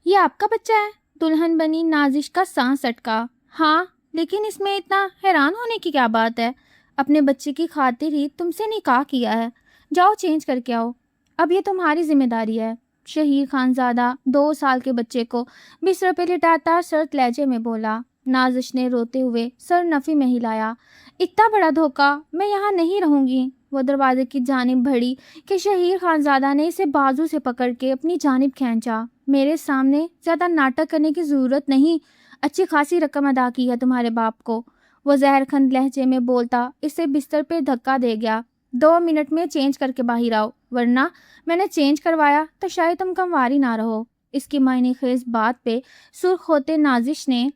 یہ آپ کا بچہ ہے؟ دلہن بنی نازش کا سانس اٹکا۔ ہاں، لیکن اس میں اتنا حیران ہونے کی کیا بات ہے؟ اپنے بچے کی خاطر ہی تم سے نکاح کیا ہے، جاؤ چینج کر کے آؤ، اب یہ تمہاری ذمہ داری ہے۔ شہیر خانزادہ 2 سال کے بچے کو بستر پہ لٹاتا سرد لہجے میں بولا۔ نازش نے روتے ہوئے سر نفی میں ہلایا۔ اتنا بڑا دھوکہ، میں یہاں نہیں رہوں گی۔ وہ دروازے کی جانب بڑھی کہ شہیر خانزادہ نے اسے بازو سے پکڑ کے اپنی جانب کھینچا۔ میرے سامنے زیادہ ناٹک کرنے کی ضرورت نہیں، اچھی خاصی رقم ادا کی ہے تمہارے باپ کو، وہ زہر خند لہجے میں بولتا اسے بستر پہ دھکا دے گیا۔ 2 منٹ میں چینج کر کے باہر آؤ، ورنہ میں نے چینج کروایا تو شاید تم کمواری نہ رہو۔ اس کی معنی خیز بات پہ سرخ ہوتے نازش نے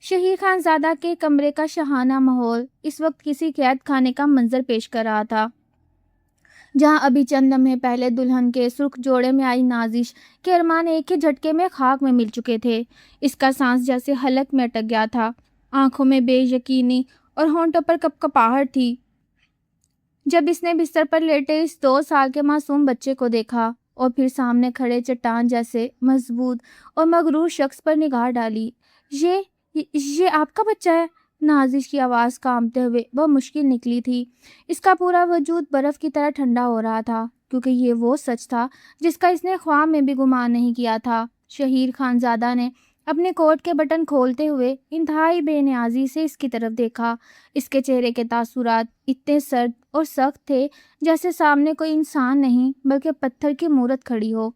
شہیر خانزادہ کے کمرے کا شاہانہ ماحول اس وقت کسی قید خانے کا منظر پیش کر رہا تھا، جہاں ابھی چند لمحے پہلے دلہن کے سرخ جوڑے میں آئی نازش کے ارمان ایک ہی جھٹکے میں خاک میں مل چکے تھے۔ اس کا سانس جیسے حلق میں اٹک گیا تھا، آنکھوں میں بے یقینی اور ہونٹوں پر کپکپاہٹ تھی جب اس نے بستر پر لیٹے اس 2 سال کے معصوم بچے کو دیکھا، اور پھر سامنے کھڑے چٹان جیسے مضبوط اور مغرور شخص پر نگاہ ڈالی۔ یہ آپ کا بچہ ہے؟ نازش کی آواز کانپتے ہوئے وہ مشکل نکلی تھی۔ اس کا پورا وجود برف کی طرح ٹھنڈا ہو رہا تھا، کیونکہ یہ وہ سچ تھا جس کا اس نے خواب میں بھی گمان نہیں کیا تھا۔ شہیر خانزادہ نے اپنے کوٹ کے بٹن کھولتے ہوئے انتہائی بے نیازی سے اس کی طرف دیکھا۔ اس کے چہرے کے تاثرات اتنے سرد اور سخت تھے جیسے سامنے کوئی انسان نہیں بلکہ پتھر کی مورت کھڑی ہو۔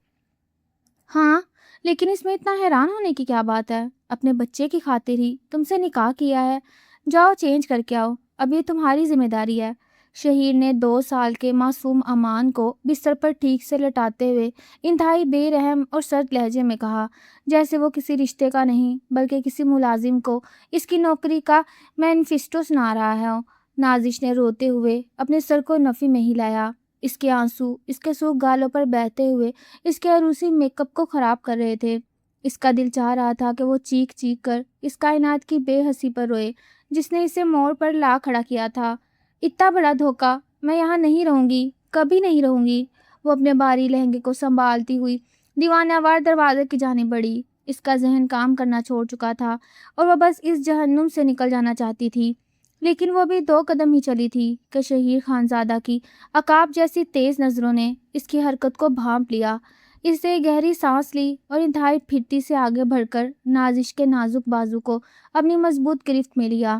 ہاں، لیکن اس میں اتنا حیران ہونے کی کیا بات ہے؟ اپنے بچے کی خاطر ہی تم سے نکاح کیا ہے، جاؤ چینج کر کے آؤ، اب یہ تمہاری ذمہ داری ہے۔ شہیر نے 2 سال کے معصوم امان کو بستر پر ٹھیک سے لٹاتے ہوئے انتہائی بے رحم اور سرد لہجے میں کہا، جیسے وہ کسی رشتے کا نہیں بلکہ کسی ملازم کو اس کی نوکری کا مینیفیسٹو سنا رہا ہے۔ نازش نے روتے ہوئے اپنے سر کو نفی میں ہلایا۔ اس کے آنسو اس کے سرخ گالوں پر بہتے ہوئے اس کے عروسی میک اپ کو خراب کر رہے تھے۔ اس کا دل چاہ رہا تھا کہ وہ چیخ چیخ کر اس کائنات کی بے حسی پر روئے جس نے اسے موڑ پر لا کھڑا کیا تھا۔ اتنا بڑا دھوکہ، میں یہاں نہیں رہوں گی، کبھی نہیں رہوں گی۔ وہ اپنے بھاری لہنگے کو سنبھالتی ہوئی دیوانہ وار دروازے کی جانب بڑھی۔ اس کا ذہن کام کرنا چھوڑ چکا تھا اور وہ بس اس جہنم سے نکل جانا چاہتی تھی، لیکن وہ بھی 2 قدم ہی چلی تھی کہ شہیر خانزادہ کی عقاب جیسی تیز نظروں نے اس کی حرکت کو بھانپ لیا۔ اس سے گہری سانس لی اور انتہائی پھرتی سے آگے بڑھ کر نازش کے نازک بازو کو اپنی مضبوط گرفت میں لیا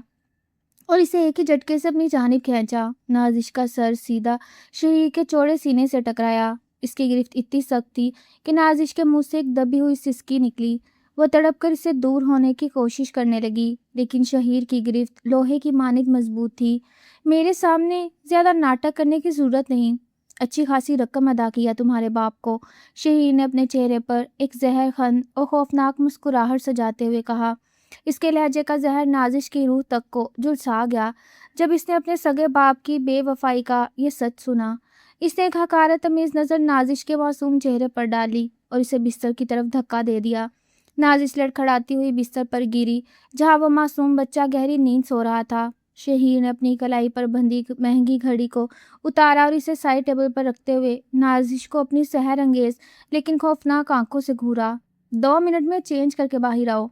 اور اسے ایک ہی جھٹکے سے اپنی جانب کھینچا۔ نازش کا سر سیدھا شہیر کے چوڑے سینے سے ٹکرایا۔ اس کی گرفت اتنی سخت تھی کہ نازش کے منہ سے ایک دبی ہوئی سسکی نکلی۔ وہ تڑپ کر اس سے دور ہونے کی کوشش کرنے لگی، لیکن شہیر کی گرفت لوہے کی مانند مضبوط تھی۔ میرے سامنے زیادہ ناٹک کرنے کی ضرورت نہیں، اچھی خاصی رقم ادا کی ہے تمہارے باپ کو، شہیر نے اپنے چہرے پر ایک زہر خند اور خوفناک مسکراہٹ سجاتے ہوئے کہا۔ اس کے لہجے کا زہر نازش کی روح تک کو جھلسا گیا جب اس نے اپنے سگے باپ کی بے وفائی کا یہ سچ سنا۔ اس نے ایک حقارت آمیز نظر نازش کے معصوم چہرے پر ڈالی اور اسے بستر کی طرف دھکا دے دیا۔ نازش لڑکھڑاتی ہوئی بستر پر گری جہاں وہ معصوم بچہ گہری نیند سو رہا تھا۔ شہیر نے اپنی کلائی پر بندھی مہنگی گھڑی کو اتارا اور اسے سائڈ ٹیبل پر رکھتے ہوئے نازش کو اپنی سحر انگیز لیکن خوفناک آنکھوں سے گھورا۔ 2 منٹ میں چینج کر کے باہر آؤ،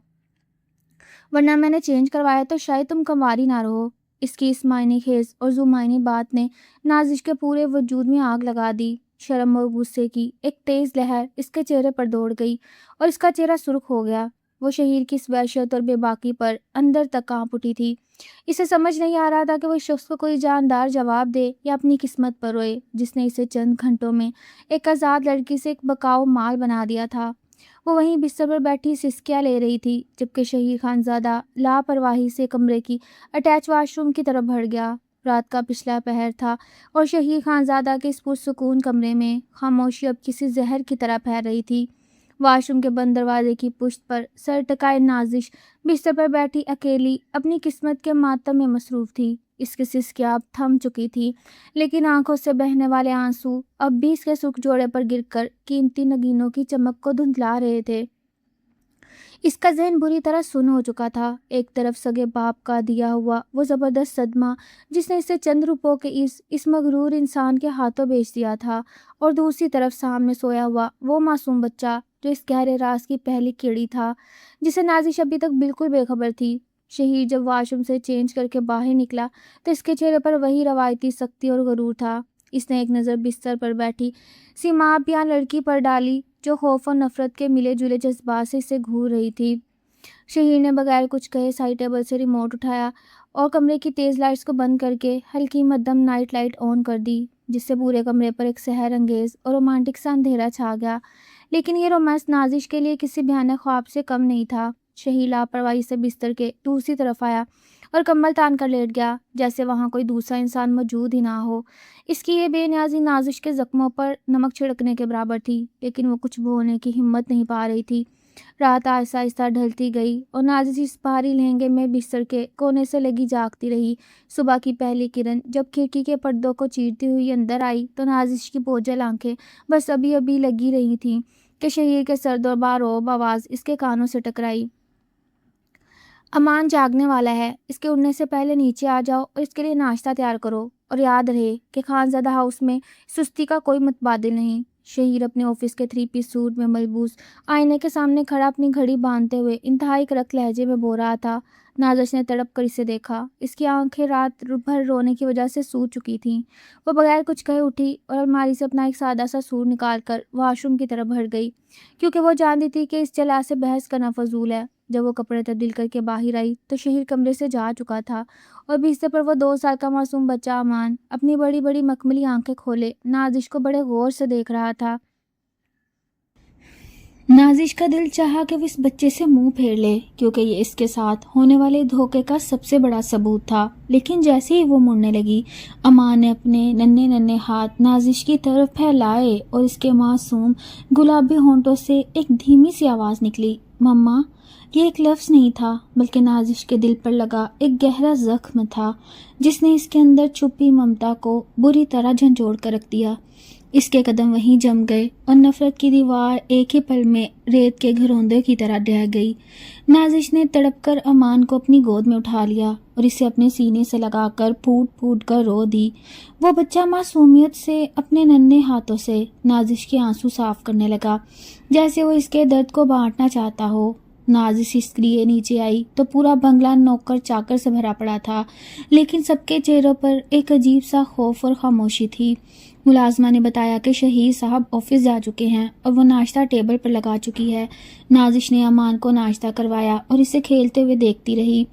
ورنہ میں نے چینج کروایا تو شاید تم کمواری نہ رہو۔ اس کی اس معنی خیز اور ذو معنی بات نے نازش کے پورے وجود میں آگ لگا دی۔ شرم اور غصے کی ایک تیز لہر اس کے چہرے پر دوڑ گئی اور اس کا چہرہ سرخ ہو گیا۔ وہ شہیر کی اس وحشت اور بے باکی پر اندر تک کانپ اٹھی تھی۔ اسے سمجھ نہیں آ رہا تھا کہ وہ اس شخص کو کوئی جاندار جواب دے یا اپنی قسمت پر روئے جس نے اسے چند گھنٹوں میں ایک آزاد لڑکی سے ایک بکاؤ مال بنا دیا تھا۔ وہ وہیں بستر پر بیٹھی سسکیاں لے رہی تھی جبکہ شہیر خانزادہ لاپرواہی سے کمرے کی اٹیچ واش روم کی طرف بڑھ گیا۔ رات کا پچھلا پہر تھا اور شہیر خانزادہ کے اس پرسکون کمرے میں خاموشی اب کسی زہر کی طرح پھیل رہی تھی۔ واش روم کے بند دروازے کی پشت پر سر ٹکائے نازش بستر پر بیٹھی اکیلی اپنی قسمت کے ماتم میں مصروف تھی۔ اس کی سسکیاں اب تھم چکی تھی، لیکن آنکھوں سے بہنے والے آنسو اب بھی اس کے سرخ جوڑے پر گر کر قیمتی نگینوں کی چمک کو دھندلا رہے تھے۔ اس کا ذہن بری طرح سن ہو چکا تھا۔ ایک طرف سگے باپ کا دیا ہوا وہ زبردست صدمہ جس نے اسے چند روپوں کے اس مغرور انسان کے ہاتھوں بیچ دیا تھا، اور دوسری طرف سامنے سویا ہوا وہ معصوم بچہ جو اس گہرے راز کی پہلی کیڑی تھا، جسے نازش ابھی تک بالکل بے خبر تھی۔ شہیر جب واش روم سے چینج کر کے باہر نکلا تو اس کے چہرے پر وہی روایتی سختی اور غرور تھا۔ اس نے ایک نظر بستر پر بیٹھی سیمابیاں لڑکی پر ڈالی جو خوف اور نفرت کے ملے جلے جذبات سے اسے گھور رہی تھی۔ شہیر نے بغیر کچھ کہے سائڈ ٹیبل سے ریموٹ اٹھایا اور کمرے کی تیز لائٹس کو بند کر کے ہلکی مدھم نائٹ لائٹ آن کر دی، جس سے پورے کمرے پر ایک سحر انگیز اور رومانٹک سا اندھیرا چھا گیا۔ لیکن یہ رومانس نازش کے لیے کسی بھیانک خواب سے کم نہیں تھا۔ شہیر لاپرواہی سے بستر کے دوسری طرف آیا اور کمبل تان کر لیٹ گیا، جیسے وہاں کوئی دوسرا انسان موجود ہی نہ ہو۔ اس کی یہ بے نیازی نازش کے زخموں پر نمک چھڑکنے کے برابر تھی، لیکن وہ کچھ بولنے کی ہمت نہیں پا رہی تھی۔ رات آہستہ آہستہ ڈھلتی گئی اور نازش اس بھاری لہنگے میں بستر کے کونے سے لگی جاگتی رہی۔ صبح کی پہلی کرن جب کھڑکی کے پردوں کو چیرتی ہوئی اندر آئی تو نازش کی بوجھل آنکھیں بس ابھی لگی رہی تھیں کہ شہیر کے سرد اور بارعب آواز اس کے کانوں سے ٹکرائی۔ امان جاگنے والا ہے، اس کے اڑنے سے پہلے نیچے آ جاؤ اور اس کے لیے ناشتہ تیار کرو، اور یاد رہے کہ خانزادہ ہاؤس میں سستی کا کوئی متبادل نہیں۔ شہیر اپنے آفس کے 3 پیس سوٹ میں ملبوس آئینے کے سامنے کھڑا اپنی گھڑی باندھتے ہوئے انتہائی کڑک لہجے میں بول رہا تھا۔ نازش نے تڑپ کر اسے دیکھا۔ اس کی آنکھیں رات بھر رونے کی وجہ سے سوج چکی تھیں۔ وہ بغیر کچھ کہے اٹھی اور الماری سے اپنا ایک سادہ سا سوٹ نکال کر واش روم کی طرف بڑھ گئی، کیونکہ وہ جانتی تھی کہ اس چلا سے بحث کرنا فضول ہے۔ جب وہ کپڑے تبدیل کر کے باہر آئی تو شہیر کمرے سے جا چکا تھا، اور بستر پر وہ 2 سال کا معصوم بچہ امان اپنی بڑی بڑی مخملی آنکھیں کھولے نازش کو بڑے غور سے دیکھ رہا تھا۔ نازش کا دل چاہا کہ وہ اس بچے سے منہ پھیر لے، کیونکہ یہ اس کے ساتھ ہونے والے دھوکے کا سب سے بڑا ثبوت تھا۔ لیکن جیسے ہی وہ مڑنے لگی، امان نے اپنے ننھے ننھے ہاتھ نازش کی طرف پھیلائے اور اس کے معصوم گلابی ہونٹوں سے ایک دھیمی سی آواز نکلی، مما۔ یہ ایک لفظ نہیں تھا، بلکہ نازش کے دل پر لگا ایک گہرا زخم تھا جس نے اس کے اندر چھپی ممتا کو بری طرح جھنجھوڑ کر رکھ دیا۔ اس کے قدم وہیں جم گئے اور نفرت کی دیوار ایک ہی پل میں ریت کے گھروندے کی طرح ڈہ گئی۔ نازش نے تڑپ کر امان کو اپنی گود میں اٹھا لیا اور اسے اپنے سینے سے لگا کر پھوٹ پھوٹ کر رو دی۔ وہ بچہ معصومیت سے اپنے ننھے ہاتھوں سے نازش کے آنسو صاف کرنے لگا، جیسے وہ اس کے درد کو بانٹنا چاہتا ہو۔ نازش اس لیے نیچے آئی تو پورا بنگلہ نوکر چاکر سے بھرا پڑا تھا، لیکن سب کے چہروں پر ایک عجیب سا خوف اور خاموشی تھی۔ ملازمہ نے بتایا کہ شہیر صاحب آفس جا چکے ہیں اور وہ ناشتہ ٹیبل پر لگا چکی ہے۔ نازش نے امان کو ناشتہ کروایا اور اسے کھیلتے ہوئے دیکھتی رہی۔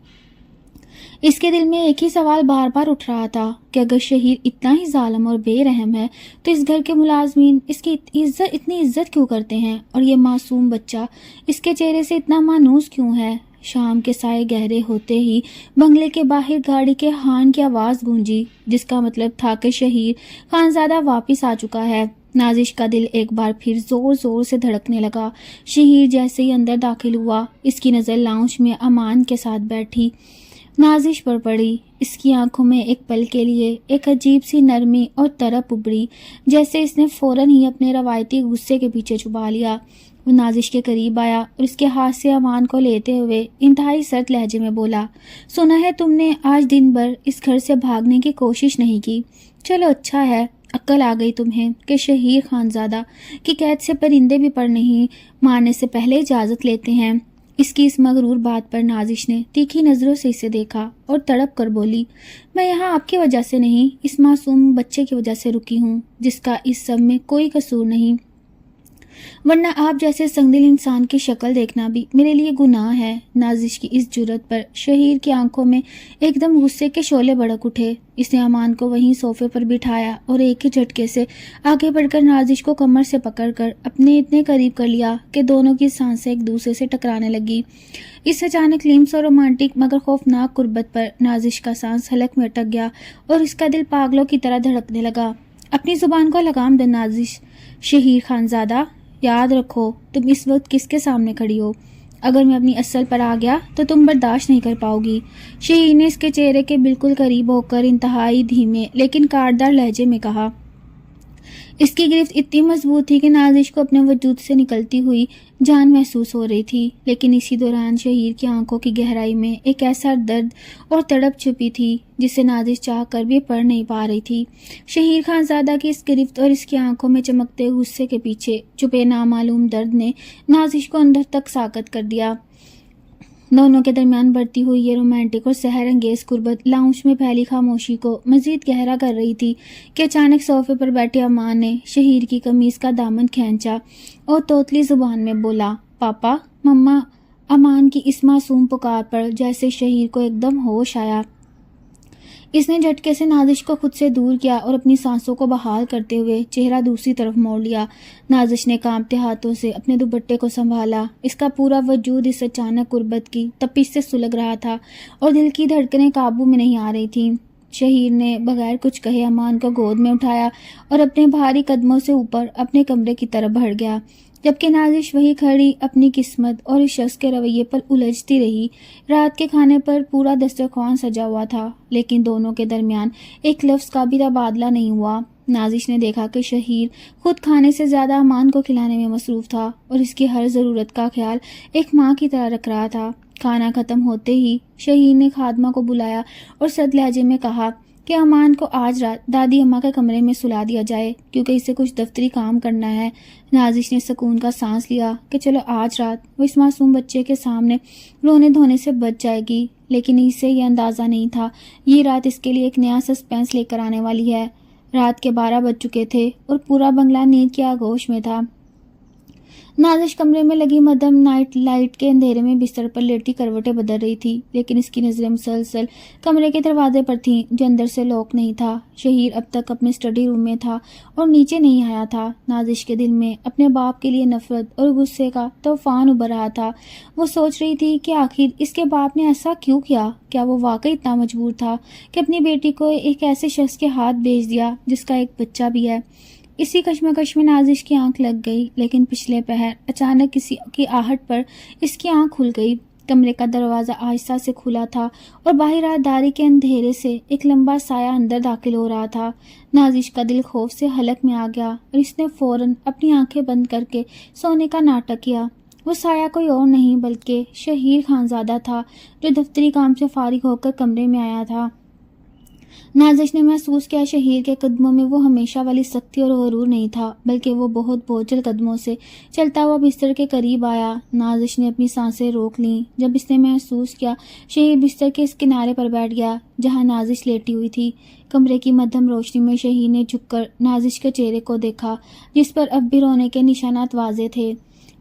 اس کے دل میں ایک ہی سوال بار بار اٹھ رہا تھا کہ اگر شہیر اتنا ہی ظالم اور بے رحم ہے تو اس گھر کے ملازمین اس کی اتنی عزت کیوں کرتے ہیں، اور یہ معصوم بچہ اس کے چہرے سے اتنا مانوس کیوں ہے۔ شام کے سائے گہرے ہوتے ہی بنگلے کے باہر گاڑی کے ہارن کی آواز گونجی، جس کا مطلب تھا کہ شہیر خانزادہ واپس آ چکا ہے۔ نازش کا دل ایک بار پھر زور زور سے دھڑکنے لگا۔ شہیر جیسے ہی اندر داخل ہوا، اس کی نظر لاؤنج میں امان کے ساتھ بیٹھی نازش پر پڑی۔ اس کی آنکھوں میں ایک پل کے لیے ایک عجیب سی نرمی اور تڑپ ابھری، جیسے اس نے فوراً ہی اپنے روایتی غصے کے پیچھے چھپا لیا۔ وہ نازش کے قریب آیا اور اس کے ہاتھ سے امان کو لیتے ہوئے انتہائی سرد لہجے میں بولا، سنا ہے تم نے آج دن بھر اس گھر سے بھاگنے کی کوشش نہیں کی۔ چلو اچھا ہے، عقل آ گئی تمہیں کہ شہیر خانزادہ کی قید سے پرندے بھی پر نہیں مارنے سے پہلے اجازت لیتے ہیں۔ اس کی اس مغرور بات پر نازش نے تیکھی نظروں سے اسے دیکھا اور تڑپ کر بولی، میں یہاں آپ کی وجہ سے نہیں، اس معصوم بچے کی وجہ سے رکی ہوں، جس کا اس سب میں کوئی قصور نہیں، ورنہ آپ جیسے سنگدل انسان کی شکل دیکھنا بھی میرے لیے گناہ ہے۔ نازش کی اس جرت پر شہیر کی آنکھوں میں ایک دم غصے کے شعلے بھڑک اٹھے۔ اس نے امان کو وہیں صوفے پر بٹھایا اور ایک ہی جھٹکے سے آگے بڑھ کر نازش کو کمر سے پکڑ کر اپنے اتنے قریب کر لیا کہ دونوں کی سانسیں ایک دوسرے سے ٹکرانے لگی۔ اس اچانک لیمس اور رومانٹک مگر خوفناک قربت پر نازش کا سانس حلق میں اٹک گیا اور اس کا دل پاگلوں کی طرح دھڑکنے لگا۔ اپنی زبان کو لگام دے نازش، شہیر خانزادہ، یاد رکھو تم اس وقت کس کے سامنے کھڑی ہو۔ اگر میں اپنی اصل پر آ گیا تو تم برداشت نہیں کر پاؤ گی۔ شہیر نے اس کے چہرے کے بالکل قریب ہو کر انتہائی دھیمے لیکن کاٹدار لہجے میں کہا۔ اس کی گرفت اتنی مضبوط تھی کہ نازش کو اپنے وجود سے نکلتی ہوئی جان محسوس ہو رہی تھی، لیکن اسی دوران شہیر کی آنکھوں کی گہرائی میں ایک ایسا درد اور تڑپ چھپی تھی جسے نازش چاہ کر بھی پڑھ نہیں پا رہی تھی۔ شہیر خانزادہ کی اس گرفت اور اس کی آنکھوں میں چمکتے غصے کے پیچھے چھپے نامعلوم درد نے نازش کو اندر تک ساکت کر دیا۔ دونوں کے درمیان بڑھتی ہوئی یہ رومانٹک اور سحر انگیز قربت لاؤنج میں پھیلی خاموشی کو مزید گہرا کر رہی تھی کہ اچانک صوفے پر بیٹھے امان نے شہیر کی قمیض کا دامن کھینچا اور توتلی زبان میں بولا، پاپا، مما۔ امان کی اس معصوم پکار پر جیسے شہیر کو ایک دم ہوش آیا۔ اس نے جھٹکے سے نازش کو خود سے دور کیا اور اپنی سانسوں کو بحال کرتے ہوئے چہرہ دوسری طرف موڑ لیا۔ نازش نے کانپتے ہاتھوں سے اپنے دوپٹے کو سنبھالا۔ اس کا پورا وجود اس اچانک قربت کی تپش سے سلگ رہا تھا اور دل کی دھڑکنیں قابو میں نہیں آ رہی تھیں۔ شہیر نے بغیر کچھ کہے امان کو گود میں اٹھایا اور اپنے بھاری قدموں سے اوپر اپنے کمرے کی طرف بڑھ گیا، جبکہ نازش وہی کھڑی اپنی قسمت اور اس شخص کے رویے پر الجھتی رہی۔ رات کے کھانے پر پورا دسترخوان سجا ہوا تھا، لیکن دونوں کے درمیان ایک لفظ کا بھی تبادلہ نہیں ہوا۔ نازش نے دیکھا کہ شہیر خود کھانے سے زیادہ امان کو کھلانے میں مصروف تھا اور اس کی ہر ضرورت کا خیال ایک ماں کی طرح رکھ رہا تھا۔ کھانا ختم ہوتے ہی شہیر نے خادمہ کو بلایا اور سرد لہجے میں کہا کہ امان کو آج رات دادی اماں کے کمرے میں سلا دیا جائے کیونکہ اسے کچھ دفتری کام کرنا ہے۔ نازش نے سکون کا سانس لیا کہ چلو آج رات وہ اس معصوم بچے کے سامنے رونے دھونے سے بچ جائے گی، لیکن اسے یہ اندازہ نہیں تھا یہ رات اس کے لیے ایک نیا سسپینس لے کر آنے والی ہے۔ رات کے 12 بج چکے تھے اور پورا بنگلہ نیند کی آغوش میں تھا۔ نازش کمرے میں لگی مدھم نائٹ لائٹ کے اندھیرے میں بستر پر لیٹی کروٹیں بدل رہی تھی، لیکن اس کی نظریں مسلسل کمرے کے دروازے پر تھیں جو اندر سے لاک نہیں تھا۔ شہیر اب تک اپنے اسٹڈی روم میں تھا اور نیچے نہیں آیا تھا۔ نازش کے دل میں اپنے باپ کے لیے نفرت اور غصے کا طوفان ابھر رہا تھا۔ وہ سوچ رہی تھی کہ آخر اس کے باپ نے ایسا کیوں کیا؟ کیا وہ واقعی اتنا مجبور تھا کہ اپنی بیٹی کو ایک ایسے شخص کے ہاتھ بھیج دیا جس کا ایک بچہ بھی ہے؟ اسی کشمکش میں نازش کی آنکھ لگ گئی، لیکن پچھلے پہر اچانک کسی کی آہٹ پر اس کی آنکھ کھل گئی۔ کمرے کا دروازہ آہستہ سے کھلا تھا اور باہر داری کے اندھیرے سے ایک لمبا سایہ اندر داخل ہو رہا تھا۔ نازش کا دل خوف سے حلق میں آ گیا اور اس نے فوراً اپنی آنکھیں بند کر کے سونے کا ناٹک کیا۔ وہ سایہ کوئی اور نہیں بلکہ شہیر خانزادہ تھا جو دفتری کام سے فارغ ہو کر کمرے میں آیا تھا۔ نازش نے محسوس کیا شہیر کے قدموں میں وہ ہمیشہ والی سختی اور غرور نہیں تھا، بلکہ وہ بہت بوجھل قدموں سے چلتا ہوا بستر کے قریب آیا۔ نازش نے اپنی سانسیں روک لیں جب اس نے محسوس کیا شہیر بستر کے اس کنارے پر بیٹھ گیا جہاں نازش لیٹی ہوئی تھی۔ کمرے کی مدھم روشنی میں شہیر نے جھک کر نازش کے چہرے کو دیکھا جس پر اب بھی رونے کے نشانات واضح تھے۔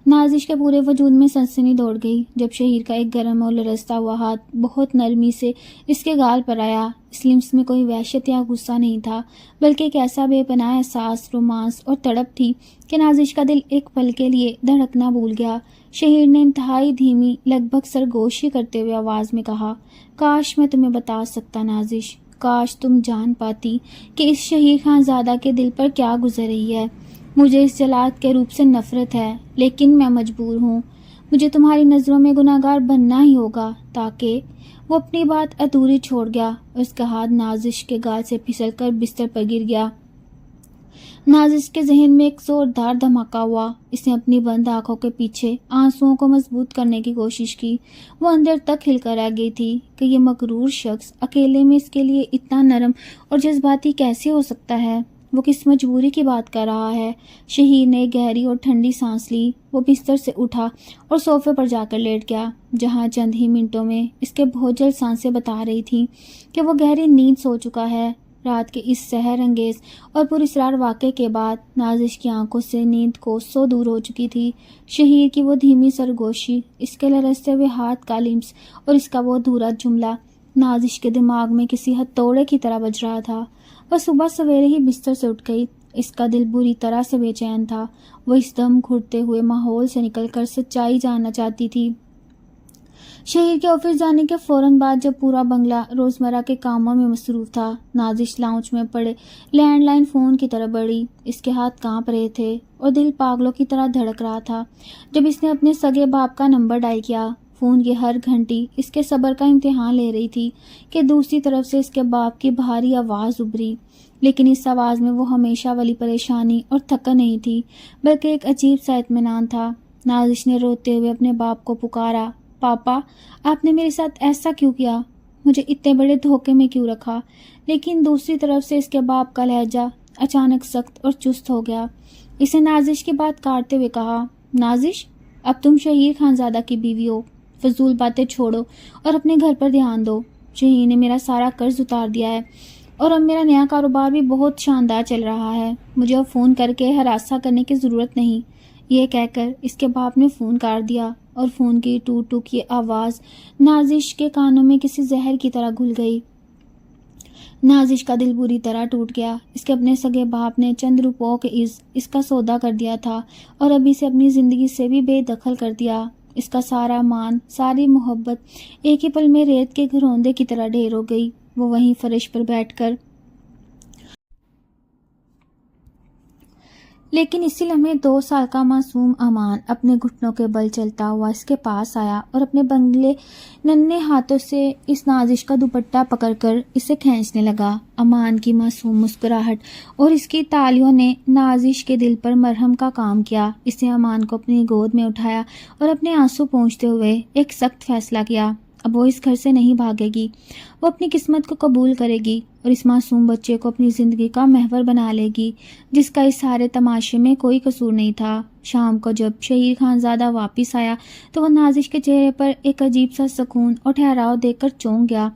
نازش کے پورے وجود میں سنسنی دوڑ گئی جب شہیر کا ایک گرم اور لرزتا ہوا ہاتھ بہت نرمی سے اس کے گال پر آیا۔ اس لمس میں کوئی وحشت یا غصہ نہیں تھا، بلکہ ایک ایسا بے پناہ احساس، رومانس اور تڑپ تھی کہ نازش کا دل ایک پل کے لیے دھڑکنا بھول گیا۔ شہیر نے انتہائی دھیمی، لگ بھگ سرگوشی کرتے ہوئے آواز میں کہا، کاش میں تمہیں بتا سکتا نازش، کاش تم جان پاتی کہ اس شہیر خانزادہ کے دل پر کیا گزر رہی ہے۔ مجھے اس جلاد کے روپ سے نفرت ہے، لیکن میں مجبور ہوں۔ مجھے تمہاری نظروں میں گناہگار بننا ہی ہوگا تاکہ… وہ اپنی بات ادھوری چھوڑ گیا اور اس کا ہاتھ نازش کے گال سے پھسل کر بستر پر گر گیا۔ نازش کے ذہن میں ایک زوردار دھماکہ ہوا۔ اس نے اپنی بند آنکھوں کے پیچھے آنسوؤں کو مضبوط کرنے کی کوشش کی۔ وہ اندر تک ہل کر رہ گئی تھی کہ یہ مغرور شخص اکیلے میں اس کے لیے اتنا نرم اور جذباتی کیسے ہو سکتا ہے؟ وہ کس مجبوری کی بات کر رہا ہے؟ شہیر نے گہری اور ٹھنڈی سانس لی۔ وہ بستر سے اٹھا اور صوفے پر جا کر لیٹ گیا جہاں چند ہی منٹوں میں اس کے بہت جلد سانسیں بتا رہی تھیں کہ وہ گہری نیند سو چکا ہے۔ رات کے اس سحر انگیز اور پراسرار واقعے کے بعد نازش کی آنکھوں سے نیند کو سو دور ہو چکی تھی۔ شہیر کی وہ دھیمی سرگوشی، اس کے لرزتے ہوئے ہاتھ کا لمس اور اس کا وہ ادھورا جملہ نازش کے دماغ میں کسی ہتھوڑے کی طرح بج رہا تھا۔ وہ صبح سویرے ہی بستر سے اٹھ گئی۔ اس کا دل بری طرح سے بے چین تھا۔ وہ اس دم گھٹتے ہوئے ماحول سے نکل کر سچائی جاننا چاہتی تھی۔ شہیر کے آفس جانے کے فوراً بعد جب پورا بنگلہ روزمرہ کے کاموں میں مصروف تھا، نازش لاؤنج میں پڑے لینڈ لائن فون کی طرف بڑھی۔ اس کے ہاتھ کانپ رہے تھے اور دل پاگلوں کی طرح دھڑک رہا تھا۔ جب اس نے اپنے سگے باپ کا نمبر ڈائل کیا، فون کی ہر گھنٹی اس کے صبر کا امتحان لے رہی تھی کہ دوسری طرف سے اس کے باپ کی بھاری آواز ابھری، لیکن اس آواز میں وہ ہمیشہ والی پریشانی اور تھکن نہیں تھی، بلکہ ایک عجیب سا اطمینان تھا۔ نازش نے روتے ہوئے اپنے باپ کو پکارا، پاپا آپ نے میرے ساتھ ایسا کیوں کیا؟ مجھے اتنے بڑے دھوکے میں کیوں رکھا؟ لیکن دوسری طرف سے اس کے باپ کا لہجہ اچانک سخت اور چست ہو گیا۔ اسے نازش کی بات کاٹتے ہوئے کہا، نازش اب تم شہیر خانزادہ کی بیوی ہو، فضول باتیں چھوڑو اور اپنے گھر پر دھیان دو۔ شہیر نے میرا سارا قرض اتار دیا ہے اور اب میرا نیا کاروبار بھی بہت شاندار چل رہا ہے، مجھے اب فون کر کے ہراساں کرنے کی ضرورت نہیں۔ یہ کہہ کر اس کے باپ نے فون کاٹ دیا اور فون کی ٹو ٹو کی آواز نازش کے کانوں میں کسی زہر کی طرح گھل گئی۔ نازش کا دل بری طرح ٹوٹ گیا۔ اس کے اپنے سگے باپ نے چند روپوں کے اس کا سودا کر دیا تھا اور اب اسے اپنی زندگی سے بھی بے دخل کر دیا۔ اس کا سارا مان، ساری محبت ایک ہی پل میں ریت کے گھروندے کی طرح ڈھیر ہو گئی۔ وہ وہیں فرش پر بیٹھ کر لیکن اسی لمحے 2 سال کا معصوم امان اپنے گھٹنوں کے بل چلتا ہوا اس کے پاس آیا اور اپنے بنگلے ننھے ہاتھوں سے اس نازش کا دوپٹہ پکڑ کر اسے کھینچنے لگا۔ امان کی معصوم مسکراہٹ اور اس کی تالیوں نے نازش کے دل پر مرہم کا کام کیا۔ اس نے امان کو اپنی گود میں اٹھایا اور اپنے آنسو پونچھتے ہوئے ایک سخت فیصلہ کیا۔ اب وہ اس گھر سے نہیں بھاگے گی، وہ اپنی قسمت کو قبول کرے گی اور اس معصوم بچے کو اپنی زندگی کا محور بنا لے گی جس کا اس سارے تماشے میں کوئی قصور نہیں تھا۔ شام کو جب شہیر خانزادہ واپس آیا تو وہ نازش کے چہرے پر ایک عجیب سا سکون اور ٹھہراؤ دیکھ کر چونک گیا،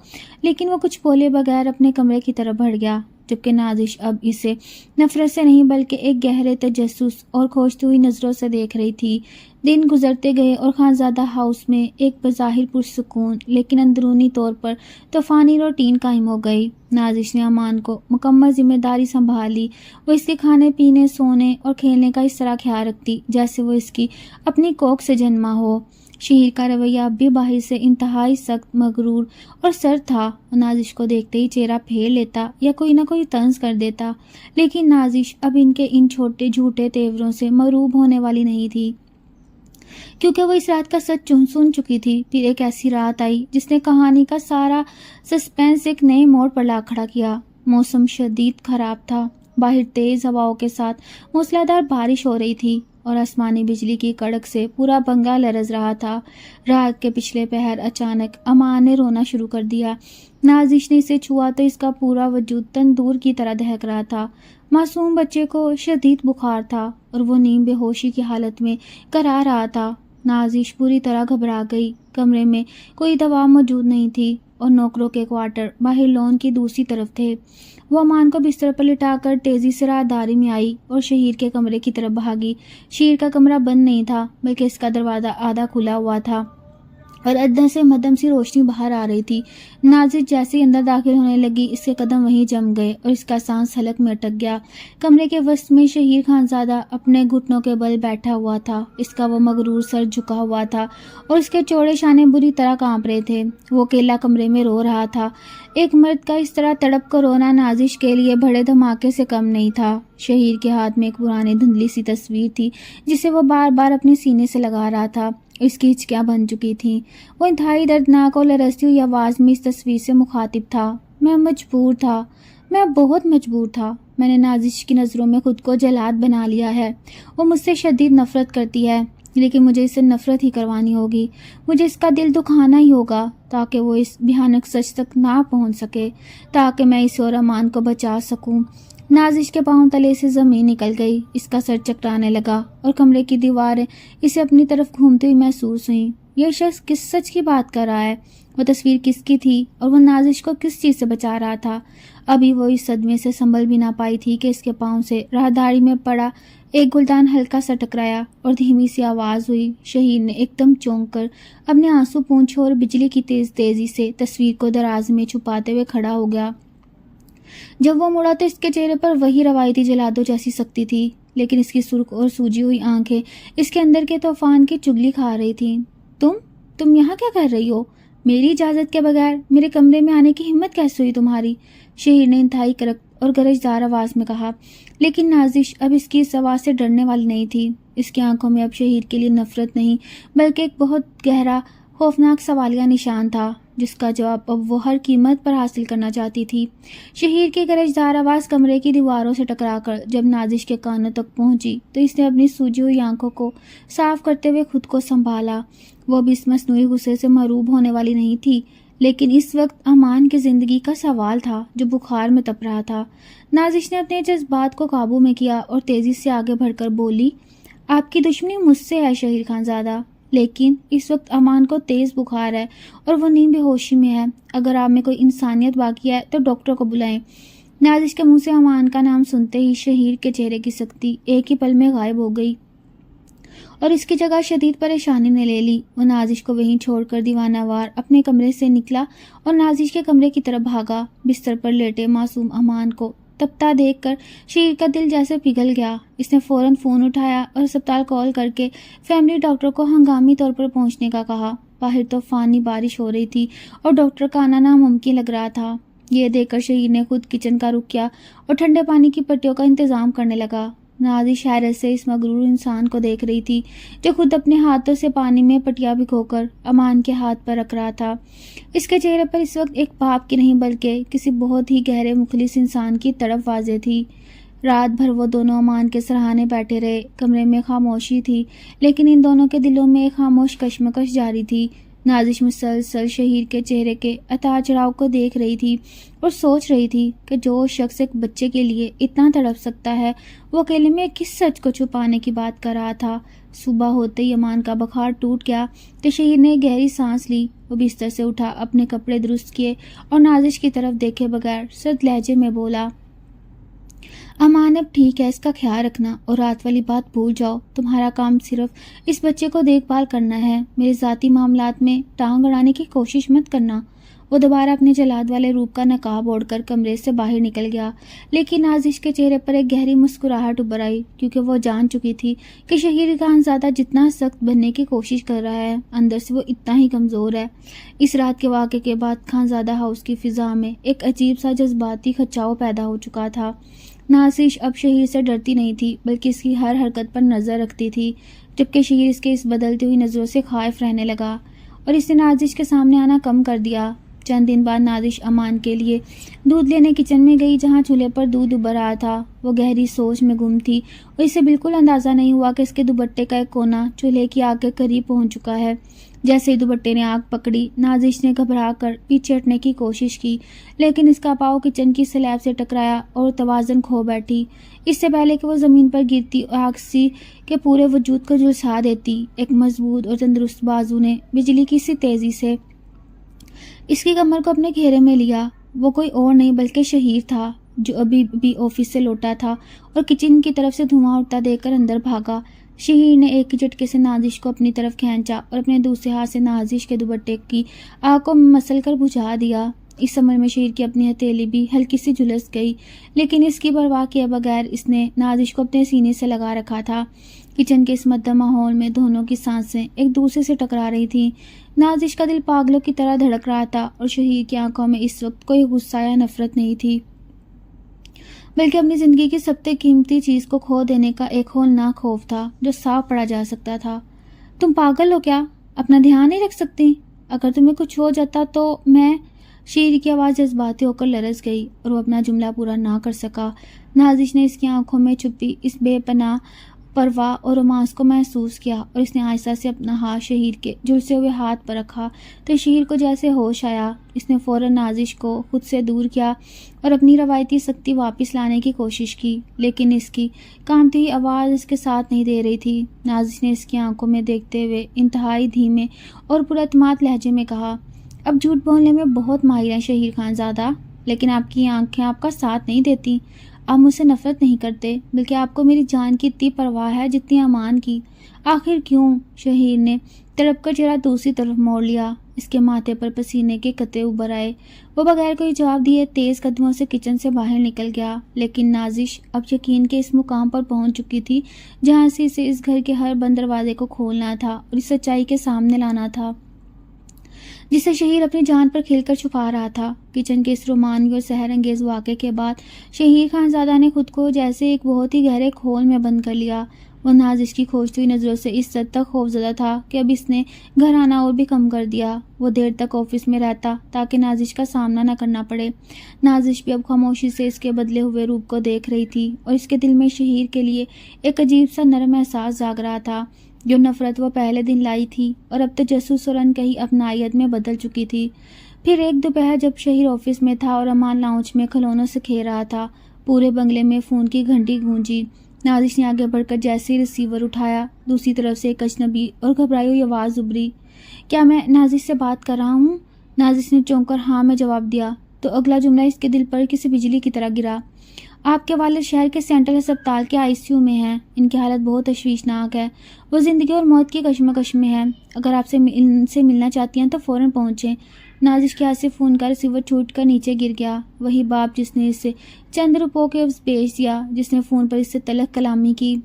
لیکن وہ کچھ بولے بغیر اپنے کمرے کی طرف بڑھ گیا، جبکہ نازش اب اسے نفرت سے نہیں بلکہ ایک گہرے تجسس اور کھوجتی ہوئی نظروں سے دیکھ رہی تھی۔ دن گزرتے گئے اور خانزادہ ہاؤس میں ایک بظاہر پرسکون لیکن اندرونی طور پر طوفانی روٹین قائم ہو گئی۔ نازش نے امان کو مکمل ذمہ داری سنبھال لی۔ وہ اس کے کھانے پینے، سونے اور کھیلنے کا اس طرح خیال رکھتی جیسے وہ اس کی اپنی کوکھ سے جنما ہو۔ شہیر کا رویہ اب بھی باہر سے انتہائی سخت، مغرور اور سرد تھا۔ نازش کو دیکھتے ہی چہرہ پھیر لیتا یا کوئی نہ کوئی طنز کر دیتا، لیکن نازش اب ان چھوٹے جھوٹے تیوروں سے مغلوب ہونے والی نہیں تھی، کیونکہ وہ اس رات کا سچ سن چکی تھی۔ پھر ایک ایسی رات آئی جس نے کہانی کا سارا سسپینس ایک نئے موڑ پر لا کھڑا کیا۔ موسم شدید خراب تھا، باہر تیز ہواؤں کے ساتھ موسلادھار بارش ہو رہی تھی اور آسمانی بجلی کی کڑک سے پورا بنگلہ لرز رہا تھا۔ رات کے پچھلے پہر اچانک امان نے رونا شروع کر دیا۔ نازش نے اسے چھوا تو اس کا پورا وجود تندور کی طرح دہک رہا تھا۔ معصوم بچے کو شدید بخار تھا اور وہ نیم بے ہوشی کی حالت میں کرا رہا تھا۔ نازش پوری طرح گھبرا گئی۔ کمرے میں کوئی دوا موجود نہیں تھی اور نوکروں کے کوارٹر باہر لون کی دوسری طرف تھے۔ وہ امان کو بستر پر لٹا کر تیزی سے راہداری میں آئی اور شہیر کے کمرے کی طرف بھاگی۔ شہیر کا کمرہ بند نہیں تھا بلکہ اس کا دروازہ آدھا کھلا ہوا تھا اور اندر سے مدھم سی روشنی باہر آ رہی تھی۔ نازش جیسے ہی اندر داخل ہونے لگی اس کے قدم وہیں جم گئے اور اس کا سانس حلق میں اٹک گیا۔ کمرے کے وسط میں شہیر خانزادہ اپنے گھٹنوں کے بل بیٹھا ہوا تھا۔ اس کا وہ مغرور سر جھکا ہوا تھا اور اس کے چوڑے شانے بری طرح کانپ رہے تھے۔ وہ اکیلا کمرے میں رو رہا تھا۔ ایک مرد کا اس طرح تڑپ کر رونا نازش کے لیے بڑے دھماکے سے کم نہیں تھا۔ شہیر کے ہاتھ میں ایک پرانی دھندلی سی تصویر تھی جسے وہ بار بار اپنے سینے سے لگا رہا تھا۔ اس کی ہچکیاں بن چکی تھیں۔ وہ انتہائی دردناک اور لرزتی ہوئی آواز میں اس تصویر سے مخاطب تھا، میں مجبور تھا، میں بہت مجبور تھا، میں نے نازش کی نظروں میں خود کو جلاد بنا لیا ہے۔ وہ مجھ سے شدید نفرت کرتی ہے لیکن مجھے اس سے نفرت ہی کروانی ہوگی، مجھے اس کا دل دکھانا ہی ہوگا تاکہ وہ اس بھیانک سچ تک نہ پہنچ سکے، تاکہ میں اسے اور امان کو بچا سکوں۔ نازش کے پاؤں تلے سے زمین نکل گئی، اس کا سر چکرانے لگا اور کمرے کی دیواریں اسے اپنی طرف گھومتی ہوئی محسوس ہوئیں۔ یہ شخص کس سچ کی بات کر رہا ہے؟ وہ تصویر کس کی تھی اور وہ نازش کو کس چیز سے بچا رہا تھا؟ ابھی وہ اس صدمے سے سنبھل بھی نہ پائی تھی کہ اس کے پاؤں سے راہداری میں پڑا ایک گلدان ہلکا سا ٹکرایا اور دھیمی سی آواز ہوئی۔ شہیر نے ایک دم چونک کر اپنے آنسو پونچھے اور بجلی کی تیزی سے تصویر کو دراز میں چھپاتے ہوئے کھڑا ہو گیا۔ جب وہ مڑا تو اس کے چہرے پر وہی روایتی جلادوں جیسی سختی تھی، لیکن اس کی سرخ اور سوجی ہوئی آنکھیں اس کے اندر کے طوفان کی چگلی کھا رہی تھیں۔ تم یہاں کیا کر رہی ہو؟ میری اجازت کے بغیر میرے کمرے میں آنے کی ہمت کیسے ہوئی تمہاری؟ شہیر نے انتہائی کرک اور گرجدار آواز میں کہا، لیکن نازش اب اس کی اس آواز سے ڈرنے والی نہیں تھی۔ اس کی آنکھوں میں اب شہیر کے لیے نفرت نہیں بلکہ ایک بہت گہرا خوفناک سوالیہ نشان تھا جس کا جواب اب وہ ہر قیمت پر حاصل کرنا چاہتی تھی۔ شہیر کی گرجدار آواز کمرے کی دیواروں سے ٹکرا کر جب نازش کے کانوں تک پہنچی تو اس نے اپنی سوجی ہوئی آنکھوں کو صاف کرتے ہوئے خود کو سنبھالا۔ وہ بھی اس مصنوعی غصے سے مروب ہونے والی نہیں تھی، لیکن اس وقت امان کی زندگی کا سوال تھا جو بخار میں تپ رہا تھا۔ نازش نے اپنے جذبات کو قابو میں کیا اور تیزی سے آگے بڑھ کر بولی، آپ کی دشمنی مجھ سے ہے شہیر خان زادہ، لیکن اس وقت امان کو تیز بخار ہے اور وہ نیم بے ہوشی میں ہے۔ اگر آپ میں کوئی انسانیت باقی ہے تو ڈاکٹر کو بلائیں۔ نازش کے منہ سے امان کا نام سنتے ہی شہیر کے چہرے کی سختی ایک ہی پل میں غائب ہو گئی اور اس کی جگہ شدید پریشانی نے لے لی۔ وہ نازش کو وہیں چھوڑ کر دیوانہ وار اپنے کمرے سے نکلا اور نازش کے کمرے کی طرف بھاگا۔ بستر پر لیٹے معصوم امان کو تپتا دیکھ کر شہیر کا دل جیسے پگھل گیا۔ اس نے فوراً فون اٹھایا اور اسپتال کال کر کے فیملی ڈاکٹر کو ہنگامی طور پر پہنچنے کا کہا۔ باہر طوفانی بارش ہو رہی تھی اور ڈاکٹر کا آنا ناممکن لگ رہا تھا۔ یہ دیکھ کر شہیر نے خود کچن کا رخ کیا اور ٹھنڈے پانی کی پٹیوں کا انتظام کرنے لگا۔ نازش حیرت سے اس مغرور انسان کو دیکھ رہی تھی جو خود اپنے ہاتھوں سے پانی میں پٹیاں بھگو کر امان کے ہاتھ پر رکھ رہا تھا۔ اس کے چہرے پر اس وقت ایک باپ کی نہیں بلکہ کسی بہت ہی گہرے مخلص انسان کی تڑپ واضح تھی۔ رات بھر وہ دونوں امان کے سرہانے بیٹھے رہے۔ کمرے میں خاموشی تھی، لیکن ان دونوں کے دلوں میں ایک خاموش کشمکش جاری تھی۔ نازش مسلسل شہیر کے چہرے کے اتار چڑھاؤ کو دیکھ رہی تھی اور سوچ رہی تھی کہ جو شخص ایک بچے کے لیے اتنا تڑپ سکتا ہے وہ اکیلے میں کس سچ کو چھپانے کی بات کر رہا تھا۔ صبح ہوتے ہی امان کا بخار ٹوٹ گیا کہ شہیر نے گہری سانس لی۔ وہ بستر سے اٹھا، اپنے کپڑے درست کیے اور نازش کی طرف دیکھے بغیر سرد لہجے میں بولا، امان اب ٹھیک ہے، اس کا خیال رکھنا اور رات والی بات بھول جاؤ۔ تمہارا کام صرف اس بچے کو دیکھ بھال کرنا ہے، میرے ذاتی معاملات میں ٹانگ اڑانے کی کوشش مت کرنا۔ وہ دوبارہ اپنے جلاد والے روپ کا نقاب اوڑھ کر کمرے سے باہر نکل گیا، لیکن نازش کے چہرے پر ایک گہری مسکراہٹ ابھر آئی کیونکہ وہ جان چکی تھی کہ شہیر خان زادہ جتنا سخت بننے کی کوشش کر رہا ہے اندر سے وہ اتنا ہی کمزور ہے۔ اس رات کے واقعے کے بعد خان زادہ ہاؤس کی فضا میں ایک عجیب سا جذباتی کھچاؤ پیدا ہو چکا تھا۔ نازش اب شہیر سے ڈرتی نہیں تھی بلکہ اس کی ہر حرکت پر نظر رکھتی تھی، جبکہ شہیر اس کے اس بدلتی ہوئی نظروں سے خائف رہنے لگا اور اس نے نازش کے سامنے آنا کم کر دیا۔ چند دن بعد نازش امان کے لیے دودھ لینے کچن میں گئی جہاں چولہے پر دودھ ابل رہا تھا۔ وہ گہری سوچ میں گم تھی اور اسے بالکل اندازہ نہیں ہوا کہ اس کے دوپٹے کا ایک کونا چولہے کی آگ کے قریب پہنچ چکا ہے۔ جیسے ہی دوپٹے نے آگ پکڑی، نازش نے گھبرا کر پیچھے ہٹنے کی کوشش کی، لیکن اس کا پاؤں کچن کی سلیب سے ٹکرایا اور توازن کھو بیٹھی۔ اس سے پہلے کہ وہ زمین پر گرتی اور آگ سی کے پورے وجود کو جھلسا دیتی، ایک مضبوط اور تندرست بازو نے بجلی کی سی تیزی سے اس کی کمر کو اپنے گھیرے میں لیا۔ وہ کوئی اور نہیں بلکہ شہیر تھا جو ابھی بھی آفس سے لوٹا تھا اور کچن کی طرف سے دھواں اٹھتا دیکھ کر اندر بھاگا۔ شہیر نے ایک جھٹکے سے نازش کو اپنی طرف کھینچا اور اپنے دوسرے ہاتھ سے نازش کے دوپٹے کی آگ کو مسل کر بجھا دیا۔ اس عمل میں شہیر کی اپنی ہتھیلی بھی ہلکی سی جھلس گئی، لیکن اس کی پرواہ کیے بغیر اس نے نازش کو اپنے سینے سے لگا رکھا تھا۔ کچن کے اس مدھم ماحول میں دونوں کی سانسیں ایک دوسرے سے ٹکرا رہی تھیں۔ نازش کا دل پاگلوں کی طرح دھڑک رہا تھا اور شہیر کی آنکھوں میں اس وقت کوئی غصہ یا نفرت نہیں تھی، بلکہ اپنی زندگی کی سب سے قیمتی چیز کو کھو دینے کا ایک ہولناک خوف تھا جو صاف پڑا جا سکتا تھا۔ تم پاگل ہو کیا؟ اپنا دھیان نہیں رکھ سکتی؟ اگر تمہیں کچھ ہو جاتا تو میں… شہیر کی آواز جذباتی ہو کر لرز گئی اور وہ اپنا جملہ پورا نہ کر سکا۔ نازش نے اس کی آنکھوں میں چھپی اس بے پناہ پرواہ اور رومانس کو محسوس کیا اور اس نے آہستہ سے اپنا ہاتھ شہیر کے جھلسے ہوئے ہاتھ پر رکھا تو شہیر کو جیسے ہوش آیا۔ اس نے فوراً نازش کو خود سے دور کیا اور اپنی روایتی سختی واپس لانے کی کوشش کی، لیکن اس کی کانپتی ہوئی آواز اس کے ساتھ نہیں دے رہی تھی۔ نازش نے اس کی آنکھوں میں دیکھتے ہوئے انتہائی دھیمے اور پراعتماد لہجے میں کہا، اب جھوٹ بولنے میں بہت ماہر ہیں شہیر خان زادہ، لیکن آپ کی آنکھیں آپ کا ساتھ نہیں دیتی۔ آپ مجھ سے نفرت نہیں کرتے بلکہ آپ کو میری جان کی اتنی پرواہ ہے جتنی امان کی۔ آخر کیوں؟ شہیر نے تڑپ کر چہرہ دوسری طرف موڑ لیا۔ اس کے ماتھے پر پسینے کے قطرے ابھر آئے۔ وہ بغیر کوئی جواب دیے تیز قدموں سے کچن سے باہر نکل گیا، لیکن نازش اب یقین کے اس مقام پر پہنچ چکی تھی جہاں سے اسے اس گھر کے ہر بند دروازے کو کھولنا تھا اور اس سچائی کے سامنے لانا تھا جسے شہیر اپنی جان پر کھیل کر چھپا رہا تھا۔ کچن کے اس رومانوی اور سحر انگیز واقعے کے بعد شہیر خان زادہ نے خود کو جیسے ایک بہت ہی گہرے کھول میں بند کر لیا۔ وہ نازش کی کھوجتی ہوئی نظروں سے اس حد تک خوفزدہ تھا کہ اب اس نے گھر آنا اور بھی کم کر دیا۔ وہ دیر تک آفس میں رہتا تاکہ نازش کا سامنا نہ کرنا پڑے۔ نازش بھی اب خاموشی سے اس کے بدلے ہوئے روپ کو دیکھ رہی تھی اور اس کے دل میں شہیر کے لیے ایک عجیب سا نرم احساس جاگ رہا تھا۔ جو نفرت وہ پہلے دن لائی تھی اور اب تجسس اور انکہی اپنائیت میں بدل چکی تھی۔ پھر ایک دوپہر جب شہیر آفس میں تھا اور امان لاؤنج میں کھلونوں سے کھیل رہا تھا، پورے بنگلے میں فون کی گھنٹی گونجی۔ نازش نے آگے بڑھ کر جیسے ہی ریسیور اٹھایا، دوسری طرف سے ایک اجنبی اور گھبرائی ہوئی آواز ابھری۔ کیا میں نازش سے بات کر رہا ہوں؟ نازش نے چونک کر ہاں میں جواب دیا تو اگلا جملہ اس کے دل پر کسی بجلی کی طرح گرا۔ آپ کے والد شہر کے سینٹرل ہسپتال کے ICU میں ہیں۔ ان کی حالت بہت تشویشناک ہے۔ وہ زندگی اور موت کی کشمکش میں ہیں۔ اگر آپ ان سے ملنا چاہتی ہیں تو فوراً پہنچیں۔ نازش کے ہاتھ سے فون کا ریسیور چھوٹ کر نیچے گر گیا۔ وہی باپ جس نے اسے چند روپوں کے عوض بھیج دیا، جس نے فون پر اس سے تلخ کلامی کی،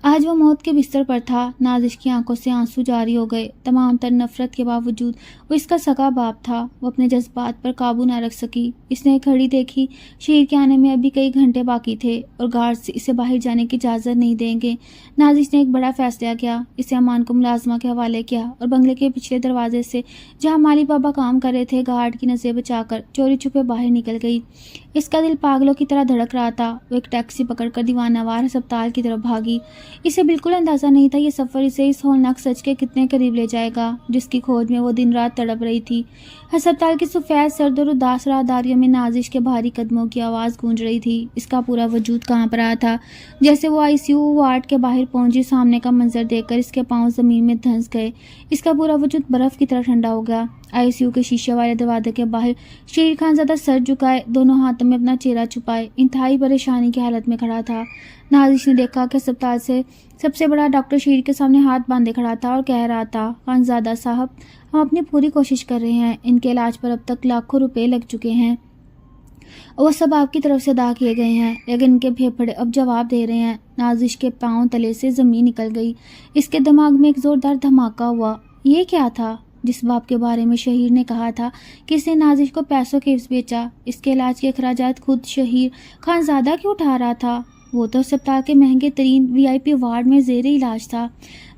آج وہ موت کے بستر پر تھا۔ نازش کی آنکھوں سے آنسو جاری ہو گئے۔ تمام تر نفرت کے باوجود وہ اس کا سگا باپ تھا۔ وہ اپنے جذبات پر قابو نہ رکھ سکی۔ اس نے ایک گھڑی دیکھی۔ شہیر کے آنے میں ابھی کئی گھنٹے باقی تھے اور گارڈز اسے باہر جانے کی اجازت نہیں دیں گے۔ نازش نے ایک بڑا فیصلہ کیا۔ اسے امان کو ملازمہ کے حوالے کیا اور بنگلے کے پچھلے دروازے سے، جہاں مالی بابا کام کر رہے تھے، گارڈ کی نظریں بچا کر چوری چھپے باہر نکل گئی۔ اس کا دل پاگلوں کی طرح دھڑک رہا تھا۔ وہ ایک ٹیکسی پکڑ کر دیوانہ وار ہسپتال کی طرف بھاگی۔ اسے بالکل اندازہ نہیں تھا یہ سفر اسے اس ہولناک سچ کے کتنے قریب لے جائے گا جس کی کھوج میں وہ دن رات تڑپ رہی تھی۔ ہسپتال کی سفید سرد اور اداس راہداریوں میں نازش کے بھاری قدموں کی آواز گونج رہی تھی۔ اس کا پورا وجود کانپ رہا تھا۔ جیسے وہ ICU وارڈ کے باہر پہنچی، سامنے کا منظر دیکھ کر اس کے پاؤں زمین میں دھنس گئے۔ اس کا پورا وجود برف کی طرح ٹھنڈا ہو گیا۔ ICU کے شیشے والے دروازے کے باہر شہیر خان زیادہ سر جھکائے، دونوں ہاتھوں میں اپنا چہرہ چھپائے، انتہائی پریشانی کی حالت میں کھڑا تھا۔ نازش نے دیکھا کہ ہسپتال سے سب سے بڑا ڈاکٹر شہیر کے سامنے ہاتھ باندھے کھڑا تھا اور کہہ رہا تھا، خانزادہ صاحب، ہم اپنی پوری کوشش کر رہے ہیں۔ ان کے علاج پر اب تک لاکھوں روپے لگ چکے ہیں۔ وہ سب آپ کی طرف سے ادا کیے گئے ہیں، لیکن ان کے پھیپھڑے اب جواب دے رہے ہیں۔ نازش کے پاؤں تلے سے زمین نکل گئی۔ اس کے دماغ میں ایک زوردار دھماکہ ہوا۔ یہ کیا تھا؟ جس باپ کے بارے میں شہیر نے کہا تھا کہ اس نے نازش کو پیسوں کے عوض بیچا، اس کے علاج کے اخراجات خود شہیر خانزادہ کیوں اٹھا رہا تھا؟ وہ تو ہسپتال کے مہنگے ترین VIP وارڈ میں زیر علاج تھا۔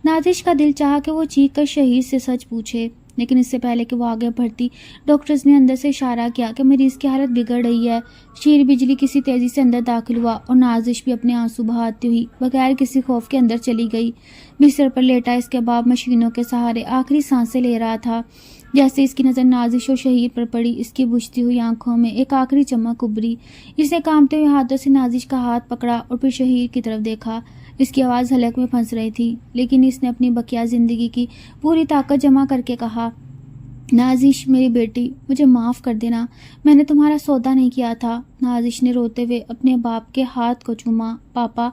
نازش کا دل چاہا کہ وہ چیخ کر شہیر سے سچ پوچھے، لیکن اس سے پہلے کہ وہ آگے بڑھتی، ڈاکٹرز نے اندر سے اشارہ کیا کہ مریض کی حالت بگڑ رہی ہے۔ شیر بجلی کسی تیزی سے اندر داخل ہوا اور نازش بھی اپنے آنسو بہاتی ہوئی بغیر کسی خوف کے اندر چلی گئی۔ بستر پر لیٹا اس کے باپ مشینوں کے سہارے آخری سانسیں لے رہا تھا۔ جیسے اس کی نظر نازش اور شہیر پر پڑی، اس کی بجھتی ہوئی آنکھوں میں ایک آخری چمک ابھری۔ اس نے کانپتے ہوئے ہاتھوں سے نازش کا ہاتھ پکڑا اور پھر شہیر کی طرف دیکھا۔ اس کی آواز حلق میں پھنس رہی تھی، لیکن اس نے اپنی بقیہ زندگی کی پوری طاقت جمع کر کے کہا، نازش میری بیٹی، مجھے معاف کر دینا، میں نے تمہارا سودا نہیں کیا تھا۔ نازش نے روتے ہوئے اپنے باپ کے ہاتھ کو چوما۔ پاپا،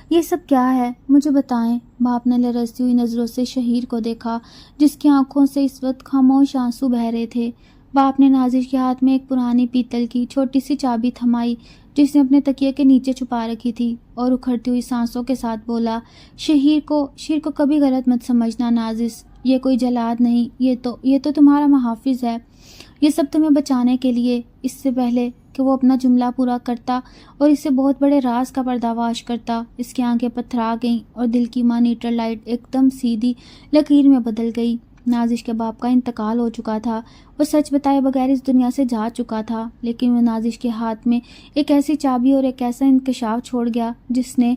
یہ سب کیا ہے؟ مجھے بتائیں۔ باپ نے لرزتی ہوئی نظروں سے شہیر کو دیکھا، جس کی آنکھوں سے اس وقت خاموش آنسو بہہ رہے تھے۔ باپ نے نازش کے ہاتھ میں ایک پرانی پیتل کی چھوٹی سی چابی تھمائی، جس نے اپنے تکیے کے نیچے چھپا رکھی تھی، اور اکھڑتی ہوئی سانسوں کے ساتھ بولا، شہیر کو کبھی غلط مت سمجھنا نازش، یہ کوئی جلاد نہیں، یہ تو تمہارا محافظ ہے۔ یہ سب تمہیں بچانے کے لیے۔ اس سے پہلے کہ وہ اپنا جملہ پورا کرتا اور اس سے بہت بڑے راز کا پرداواش کرتا، اس کی آنکھیں پتھرا گئیں اور دل کی مانیٹر لائٹ ایک دم سیدھی لکیر میں بدل گئی۔ نازش کے باپ کا انتقال ہو چکا تھا۔ وہ سچ بتائے بغیر اس دنیا سے جا چکا تھا، لیکن وہ نازش کے ہاتھ میں ایک ایسی چابی اور ایک ایسا انکشاف چھوڑ گیا جس نے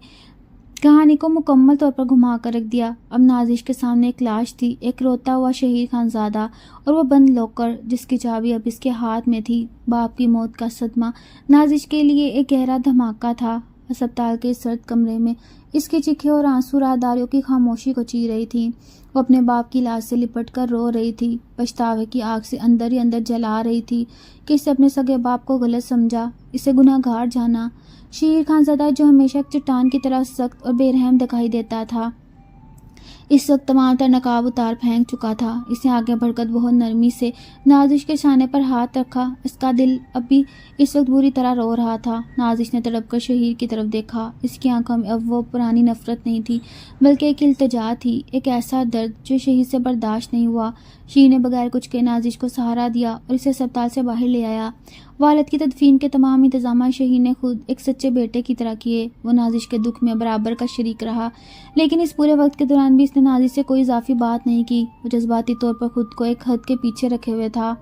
کہانی کو مکمل طور پر گھما کر رکھ دیا۔ اب نازش کے سامنے ایک لاش تھی، ایک روتا ہوا شہیر خانزادہ، اور وہ بند لاکر جس کی چابی اب اس کے ہاتھ میں تھی۔ باپ کی موت کا صدمہ نازش کے لیے ایک گہرا دھماکہ تھا۔ ہسپتال کے سرد کمرے میں اس کی چیخیں اور آنسو راہداریوں کی خاموشی کو چیر رہی تھی۔ وہ اپنے باپ کی لاش سے لپٹ کر رو رہی تھی، پچھتاوے کی آگ سے اندر ہی اندر جلا رہی تھی کہ اس نے اپنے سگے باپ کو غلط سمجھا، اسے گناہ گار جانا۔ شہیر خانزادہ جو ہمیشہ ایک چٹان کی طرح سخت اور بے رحم دکھائی دیتا تھا، اس وقت تمام تر نقاب اتار پھینک چکا تھا۔ اس نے آگے بڑھ کر بہت نرمی سے نازش کے شانے پر ہاتھ رکھا۔ اس کا دل اب بھی اس وقت بری طرح رو رہا تھا۔ نازش نے تڑپ کر شہیر کی طرف دیکھا۔ اس کی آنکھوں میں اب وہ پرانی نفرت نہیں تھی بلکہ ایک التجا تھی، ایک ایسا درد جو شہیر سے برداشت نہیں ہوا۔ شہیر نے بغیر کچھ کے نازش کو سہارا دیا اور اسے اسپتال سے باہر لے آیا۔ والد کی تدفین کے تمام انتظامات شہیر نے خود ایک سچے بیٹے کی طرح کیے۔ وہ نازش کے دکھ میں برابر کا شریک رہا، لیکن اس پورے وقت کے دوران بھی اس نے نازش سے کوئی اضافی بات نہیں کی۔ وہ جذباتی طور پر خود کو ایک حد کے پیچھے رکھے ہوئے تھا۔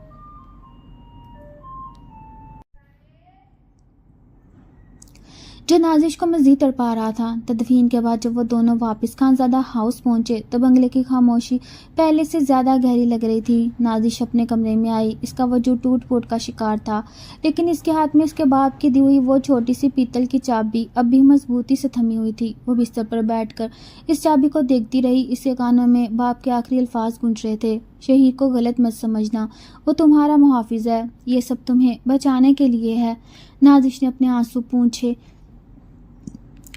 جو نازش کو مزید تڑپا رہا تھا۔ تدفین کے بعد جب وہ دونوں واپس خانزادہ ہاؤس پہنچے تو بنگلے کی خاموشی پہلے سے زیادہ گہری لگ رہی تھی۔ نازش اپنے کمرے میں آئی۔ اس کا وجود ٹوٹ پھوٹ کا شکار تھا، لیکن اس کے ہاتھ میں اس کے باپ کی دی ہوئی وہ چھوٹی سی پیتل کی چابی اب بھی مضبوطی سے تھمی ہوئی تھی۔ وہ بستر پر بیٹھ کر اس چابی کو دیکھتی رہی۔ اس کے کانوں میں باپ کے آخری الفاظ گونج رہے تھے، شہیر کو غلط مت سمجھنا، وہ تمہارا محافظ ہے، یہ سب تمہیں بچانے کے لیے ہے۔ نازش نے اپنے آنسو پونچھے۔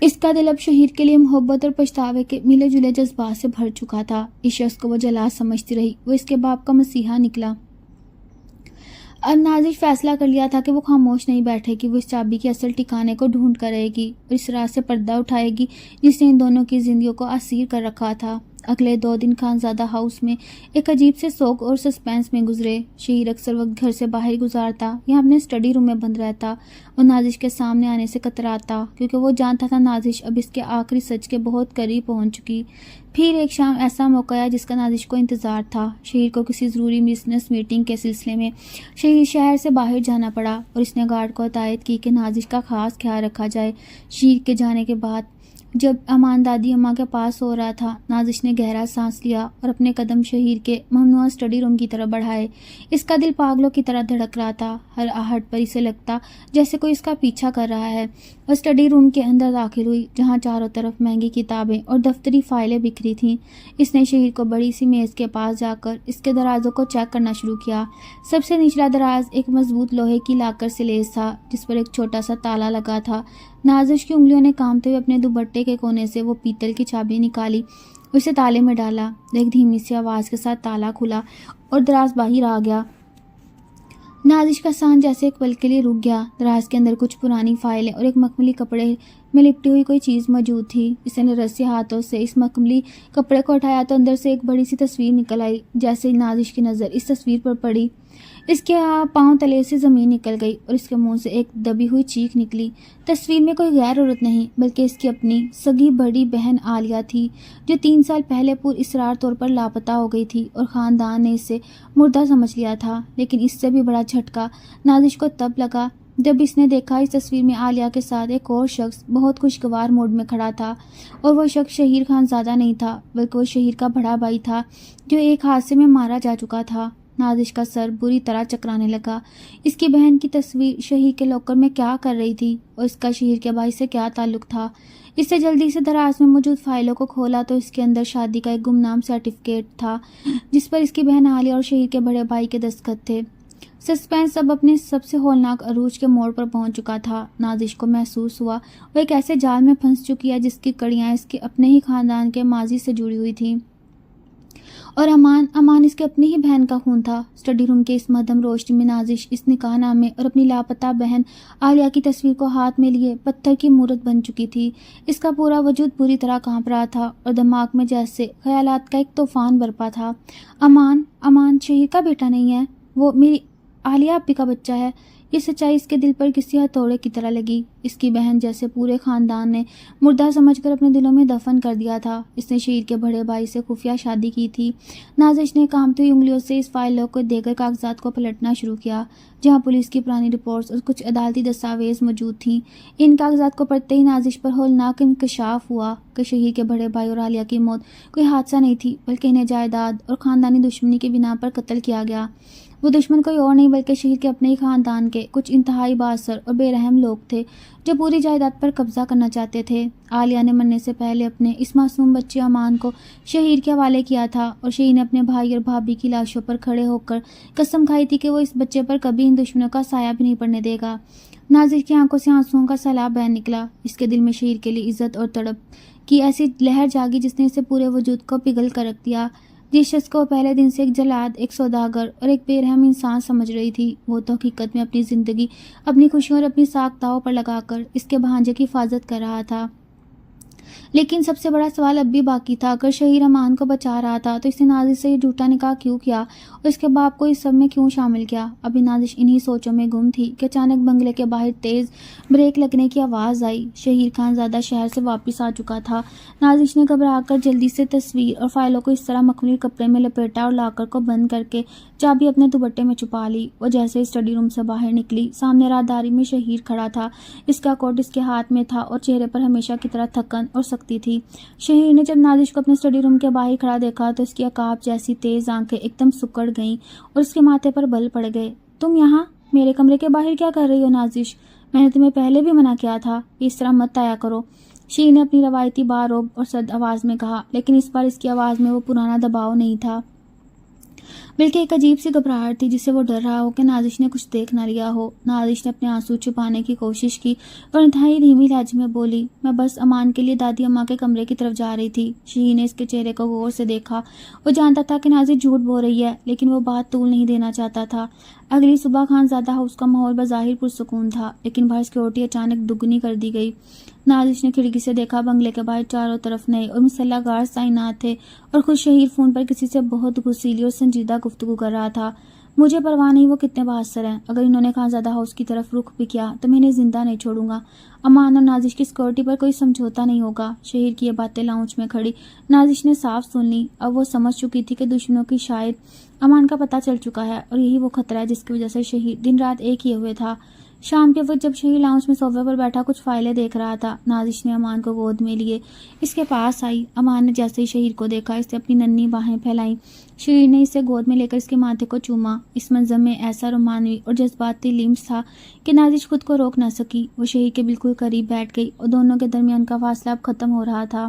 اس کا دل اب شہیر کے لیے محبت اور پچھتاوے کے ملے جلے جذبات سے بھر چکا تھا۔ اس شخص کو وہ جلا سمجھتی رہی، وہ اس کے باپ کا مسیحا نکلا۔ اب نازش فیصلہ کر لیا تھا کہ وہ خاموش نہیں بیٹھے گی۔ وہ اس چابی کے اصل ٹھکانے کو ڈھونڈ کر رہے گی اور اس راز سے پردہ اٹھائے گی جس نے ان دونوں کی زندگیوں کو اسیر کر رکھا تھا۔ اگلے 2 دن خانزادہ ہاؤس میں ایک عجیب سے سوگ اور سسپینس میں گزرے۔ شہیر اکثر وقت گھر سے باہر گزارتا یا اپنے اسٹڈی روم میں بند رہتا اور نازش کے سامنے آنے سے کتراتا، کیونکہ وہ جانتا تھا نازش اب اس کے آخری سچ کے بہت قریب پہنچ چکی۔ پھر ایک شام ایسا موقع آیا جس کا نازش کو انتظار تھا۔ شہیر کو کسی ضروری بزنس میٹنگ کے سلسلے میں شہر سے باہر جانا پڑا اور اس نے گارڈ کو ہدایت کی کہ نازش کا خاص خیال رکھا جائے۔ شہیر کے جانے کے بعد جب امان دادی اماں کے پاس ہو رہا تھا، نازش نے گہرا سانس لیا اور اپنے قدم شہیر کے ممنوعہ اسٹڈی روم کی طرف بڑھائے۔ اس کا دل پاگلوں کی طرح دھڑک رہا تھا۔ ہر آہٹ پر اسے لگتا جیسے کوئی اس کا پیچھا کر رہا ہے۔ وہ اسٹڈی روم کے اندر داخل ہوئی جہاں چاروں طرف مہنگی کتابیں اور دفتری فائلیں بکھری تھیں۔ اس نے شہیر کو بڑی سی میز کے پاس جا کر اس کے درازوں کو چیک کرنا شروع کیا۔ سب سے نچلا دراز ایک مضبوط لوہے کی لاکر سے لیس تھا جس پر ایک چھوٹا سا تالا لگا تھا۔ نازش کی انگلیوں نے کامتے ہوئے اپنے دوپٹے کے کونے سے وہ پیتل کی چابی نکالی، اسے تالے میں ڈالا۔ ایک دھیمی سی آواز کے ساتھ تالا کھلا اور دراز باہر آ گیا۔ نازش کا سانس جیسے ایک پل کے لیے رک گیا۔ دراز کے اندر کچھ پرانی فائلیں اور ایک مخملی کپڑے میں لپٹی ہوئی کوئی چیز موجود تھی۔ اس نے رسی ہاتھوں سے اس مخملی کپڑے کو اٹھایا تو اندر سے ایک بڑی سی تصویر نکل آئی۔ جیسے نازش کی نظر اس تصویر پر پڑی، اس کے پاؤں تلے سے زمین نکل گئی اور اس کے منہ سے ایک دبی ہوئی چیخ نکلی۔ تصویر میں کوئی غیر عورت نہیں بلکہ اس کی اپنی سگی بڑی بہن عالیہ تھی، جو 3 سال پہلے پر اسرار طور پر لاپتہ ہو گئی تھی اور خاندان نے اسے مردہ سمجھ لیا تھا۔ لیکن اس سے بھی بڑا جھٹکا نازش کو تب لگا جب اس نے دیکھا اس تصویر میں عالیہ کے ساتھ ایک اور شخص بہت خوشگوار موڈ میں کھڑا تھا، اور وہ شخص شہیر خانزادہ نہیں تھا بلکہ وہ شہیر کا بڑا بھائی تھا جو ایک حادثے میں مارا جا چکا تھا۔ نازش کا سر بری طرح چکرانے لگا۔ اس کی بہن کی تصویر شہیر کے لاکر میں کیا کر رہی تھی اور اس کا شہیر کے بھائی سے کیا تعلق تھا؟ اس سے جلدی سے دراز میں موجود فائلوں کو کھولا تو اس کے اندر شادی کا ایک گمنام سرٹیفکیٹ تھا جس پر اس کی بہن عالیہ اور شہیر کے بڑے بھائی کے دستخط تھے۔ سسپینس اب اپنے سب سے ہولناک عروج کے موڑ پر پہنچ چکا تھا۔ نازش کو محسوس ہوا وہ ایک ایسے جال میں پھنس چکی ہے جس کی کڑیاں اس کے اپنے ہی خاندان کے ماضی سے جڑی ہوئی تھیں، اور امان اس کے اپنی ہی بہن کا خون تھا۔ اسٹڈی روم کے اس مدھم روشنی میں نازش اس نکاح نامے اور اپنی لاپتہ بہن عالیہ کی تصویر کو ہاتھ میں لیے پتھر کی مورت بن چکی تھی۔ اس کا پورا وجود بری طرح کانپ رہا تھا اور دماغ میں جیسے خیالات کا ایک طوفان برپا تھا۔ امان شہیر کا بیٹا نہیں ہے، وہ میری عالیہ اپی کا بچہ ہے۔ یہ سچائی اس کے دل پر کسی ہتھوڑے کی طرح لگی۔ اس کی بہن جیسے پورے خاندان نے مردہ سمجھ کر اپنے دلوں میں دفن کر دیا تھا۔ اس نے شہیر کے بڑے بھائی سے خفیہ شادی کی تھی۔ نازش نے کامتی ہوئی انگلیوں سے اس فائلوں کو دیگر کاغذات کو پلٹنا شروع کیا جہاں پولیس کی پرانی رپورٹس اور کچھ عدالتی دستاویز موجود تھیں۔ ان کاغذات کو پڑھتے ہی نازش پر ہولناک انکشاف ہوا کہ شہیر کے بڑے بھائی اور عالیہ کی موت کوئی حادثہ نہیں تھی بلکہ انہیں جائیداد اور خاندانی دشمنی کی بنا پر قتل کیا گیا۔ وہ دشمن کوئی اور نہیں بلکہ شہیر کے اپنے ہی خاندان کے کچھ انتہائی بااثر اور بے رحم لوگ تھے جو پوری جائیداد پر قبضہ کرنا چاہتے تھے۔ عالیہ نے مرنے سے پہلے اپنے اس معصوم بچے امان کو شہیر کے حوالے کیا تھا اور شہیر نے اپنے بھائی اور بھابھی کی لاشوں پر کھڑے ہو کر قسم کھائی تھی کہ وہ اس بچے پر کبھی ان دشمنوں کا سایہ بھی نہیں پڑنے دے گا۔ نازش کی آنکھوں سے آنسوؤں کا سیلاب بہہ نکلا۔ اس کے دل میں شہیر کے لیے عزت اور تڑپ کی ایسی لہر جاگی جس نے اسے پورے وجود کو پگھل کر رکھ دیا۔ جس شخص کو پہلے دن سے ایک جلاد، ایک سوداگر اور ایک بے رحم انسان سمجھ رہی تھی، وہ تو حقیقت میں اپنی زندگی، اپنی خوشیوں اور اپنی ساکھ داؤ پر لگا کر اس کے بھانجے کی حفاظت کر رہا تھا۔ لیکن سب سے بڑا سوال اب بھی باقی تھا، اگر شہیر امان کو بچا رہا تھا تو اس نے نازش سے یہ جھوٹا نکاح کیوں کیا اور اس کے باپ کو اس سب میں کیوں شامل کیا؟ ابھی نازش انہی سوچوں میں گم تھی کہ اچانک بنگلے کے باہر تیز بریک لگنے کی آواز آئی۔ شہیر خان زادہ شہر سے واپس آ چکا تھا۔ نازش نے گھبرا کر جلدی سے تصویر اور فائلوں کو اس طرح مخملی کپڑے میں لپیٹا اور لاکر کو بند کر کے چابی اپنے دوپٹے میں چھپا لی۔ وہ جیسے اسٹڈی روم سے باہر نکلی، سامنے راہداری میں شہیر کھڑا تھا۔ اس کا کوٹ اس کے ہاتھ میں تھا اور چہرے پر ہمیشہ کی طرح تھکن اور سختی تھی۔ شہیر نے جب نازش کو اپنے اسٹڈی روم کے باہر کھڑا دیکھا تو اس کی عقاب جیسی تیز آنکھیں ایک دم سکڑ گئیں اور اس کے ماتھے پر بل پڑ گئے۔ تم یہاں میرے کمرے کے باہر کیا کر رہی ہو نازش؟ میں نے تمہیں پہلے بھی منع کیا تھا کہ اس طرح مت آیا کرو، شہیر نے اپنی روایتی باروب اور سرد آواز میں کہا، لیکن اس بار اس کی آواز میں وہ پرانا دباؤ نہیں تھا، بلکہ ایک عجیب سی گھبراہٹ تھی جسے وہ ڈر رہا ہو کہ نازش نے کچھ دیکھ نہ لیا ہو۔ نازش نے اپنے آنسو چھپانے کی کوشش کی اور انتہائی دھیمی لہجے میں بولی، میں بس امان کے لیے دادی اماں کے کمرے کی طرف جا رہی تھی۔ شہیر نے اس کے چہرے کو غور سے دیکھا۔ وہ جانتا تھا کہ نازش جھوٹ بول رہی ہے، لیکن وہ بات طول نہیں دینا چاہتا تھا۔ اگلی صبح خانزادہ ہاؤس کا ماحول بظاہر پرسکون تھا، لیکن باہر سیکورٹی اچانک دگنی کر دی گئی۔ نازش نے کھڑکی سے دیکھا، بنگلے کے باہر چاروں طرف نئے اور مسلح گارڈز تعینات تھے اور خود شہیر فون پر کسی سے بہت غصیلی اور سنجیدہ گفتگو کر رہا تھا۔ مجھے پرواہ نہیں وہ کتنے بہادر ہیں، اگر انہوں نے خانزادہ ہاؤس کی طرف رخ بھی کیا تو میں انہیں زندہ نہیں چھوڑوں گا۔ امان اور نازش کی سیکورٹی پر کوئی سمجھوتا نہیں ہوگا۔ شہیر کی یہ باتیں لاؤنج میں کھڑی نازش نے صاف سن لی۔ اب وہ سمجھ چکی تھی کہ دشمنوں کی شاید امان کا پتہ چل چکا ہے اور یہی وہ خطرہ ہے جس کی وجہ سے شہیر دن رات ایک کیے ہوئے تھا۔ شام کے وقت جب شہیر لاؤنج میں صوفے پر بیٹھا کچھ فائلیں دیکھ رہا تھا، نازش نے امان کو گود میں لیے اس کے پاس آئی۔ امان نے جیسے ہی شہیر کو دیکھا، اس نے اپنی ننھی باہیں پھیلائیں۔ شہیر نے اسے گود میں لے کر اس کے ماتھے کو چوما۔ اس منظر میں ایسا رومانوی اور جذباتی لمس تھا کہ نازش خود کو روک نہ سکی۔ وہ شہیر کے بالکل قریب بیٹھ گئی اور دونوں کے درمیان کا فاصلہ اب ختم ہو رہا تھا۔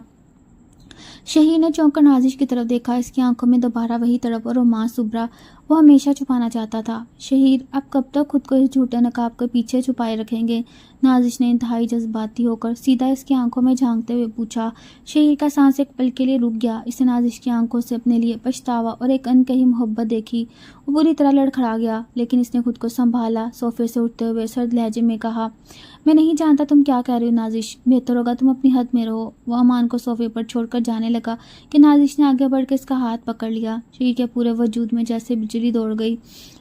شہیر نے چونک کر نازش کی طرف دیکھا، اس کی آنکھوں میں دوبارہ وہی تڑپ اور رومانس ابھرا وہ ہمیشہ چھپانا چاہتا تھا۔ شہیر اب کب تک خود کو اس جھوٹے نقاب کے پیچھے چھپائے رکھیں گے؟ نازش نے انتہائی جذباتی ہو کر سیدھا اس کی آنکھوں میں جھانکتے ہوئے پوچھا۔ شہیر کا سانس ایک پل کے لیے رک گیا۔ اس نے نازش کی آنکھوں سے اپنے لیے پچھتاوا اور ایک انکہی محبت دیکھی۔ وہ بری طرح لڑکھڑا گیا، لیکن اس نے خود کو سنبھالا۔ صوفے سے اٹھتے ہوئے سرد لہجے میں کہا، میں نہیں جانتا تم کیا کہہ رہی ہو نازش، بہتر ہوگا تم اپنی حد میں رہو۔ وہ امان کو صوفے پر چھوڑ کر جانے لگا کہ نازش نے آگے بڑھ کے اس کا ہاتھ پکڑ لیا۔ شہیر کے پورے وجود میں جیسے بجلی دوڑ گئی۔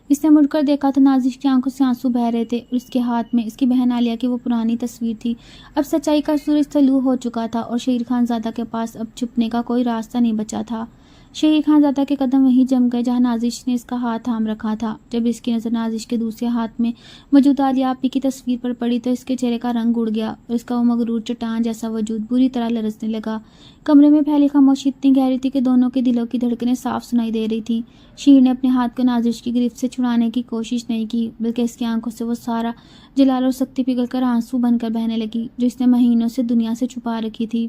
اس نے مڑ کر دیکھا تو نازش کی آنکھوں سے آنسو بہہ رہے تھے اور اس کے ہاتھ میں اس کی بہن عالیہ کی وہ پرانی تصویر تھی۔ اب سچائی کا سورج طلوع ہو چکا تھا اور شہیر خانزادہ کے پاس اب چھپنے کا کوئی راستہ نہیں بچا تھا۔ شہیر خانزادہ کے قدم وہیں جم گئے جہاں نازش نے اس کا ہاتھ تھام رکھا تھا۔ جب اس کی نظر نازش کے دوسرے ہاتھ میں موجود عالیہ آپی کی تصویر پر پڑی تو اس کے چہرے کا رنگ اڑ گیا اور اس کا وہ مغرور چٹان جیسا وجود بری طرح لرزنے لگا۔ کمرے میں پھیلی خاموشی اتنی گہری تھی کہ دونوں کے دلوں کی دھڑکنیں صاف سنائی دے رہی تھیں۔ شہیر نے اپنے ہاتھ کو نازش کی گرفت سے چھڑانے کی کوشش نہیں کی، بلکہ اس کی آنکھوں سے وہ سارا جلال اور سختی پگھل کر آنسو بن کر بہنے لگی جو اس نے مہینوں سے دنیا سے چھپا رکھی تھی۔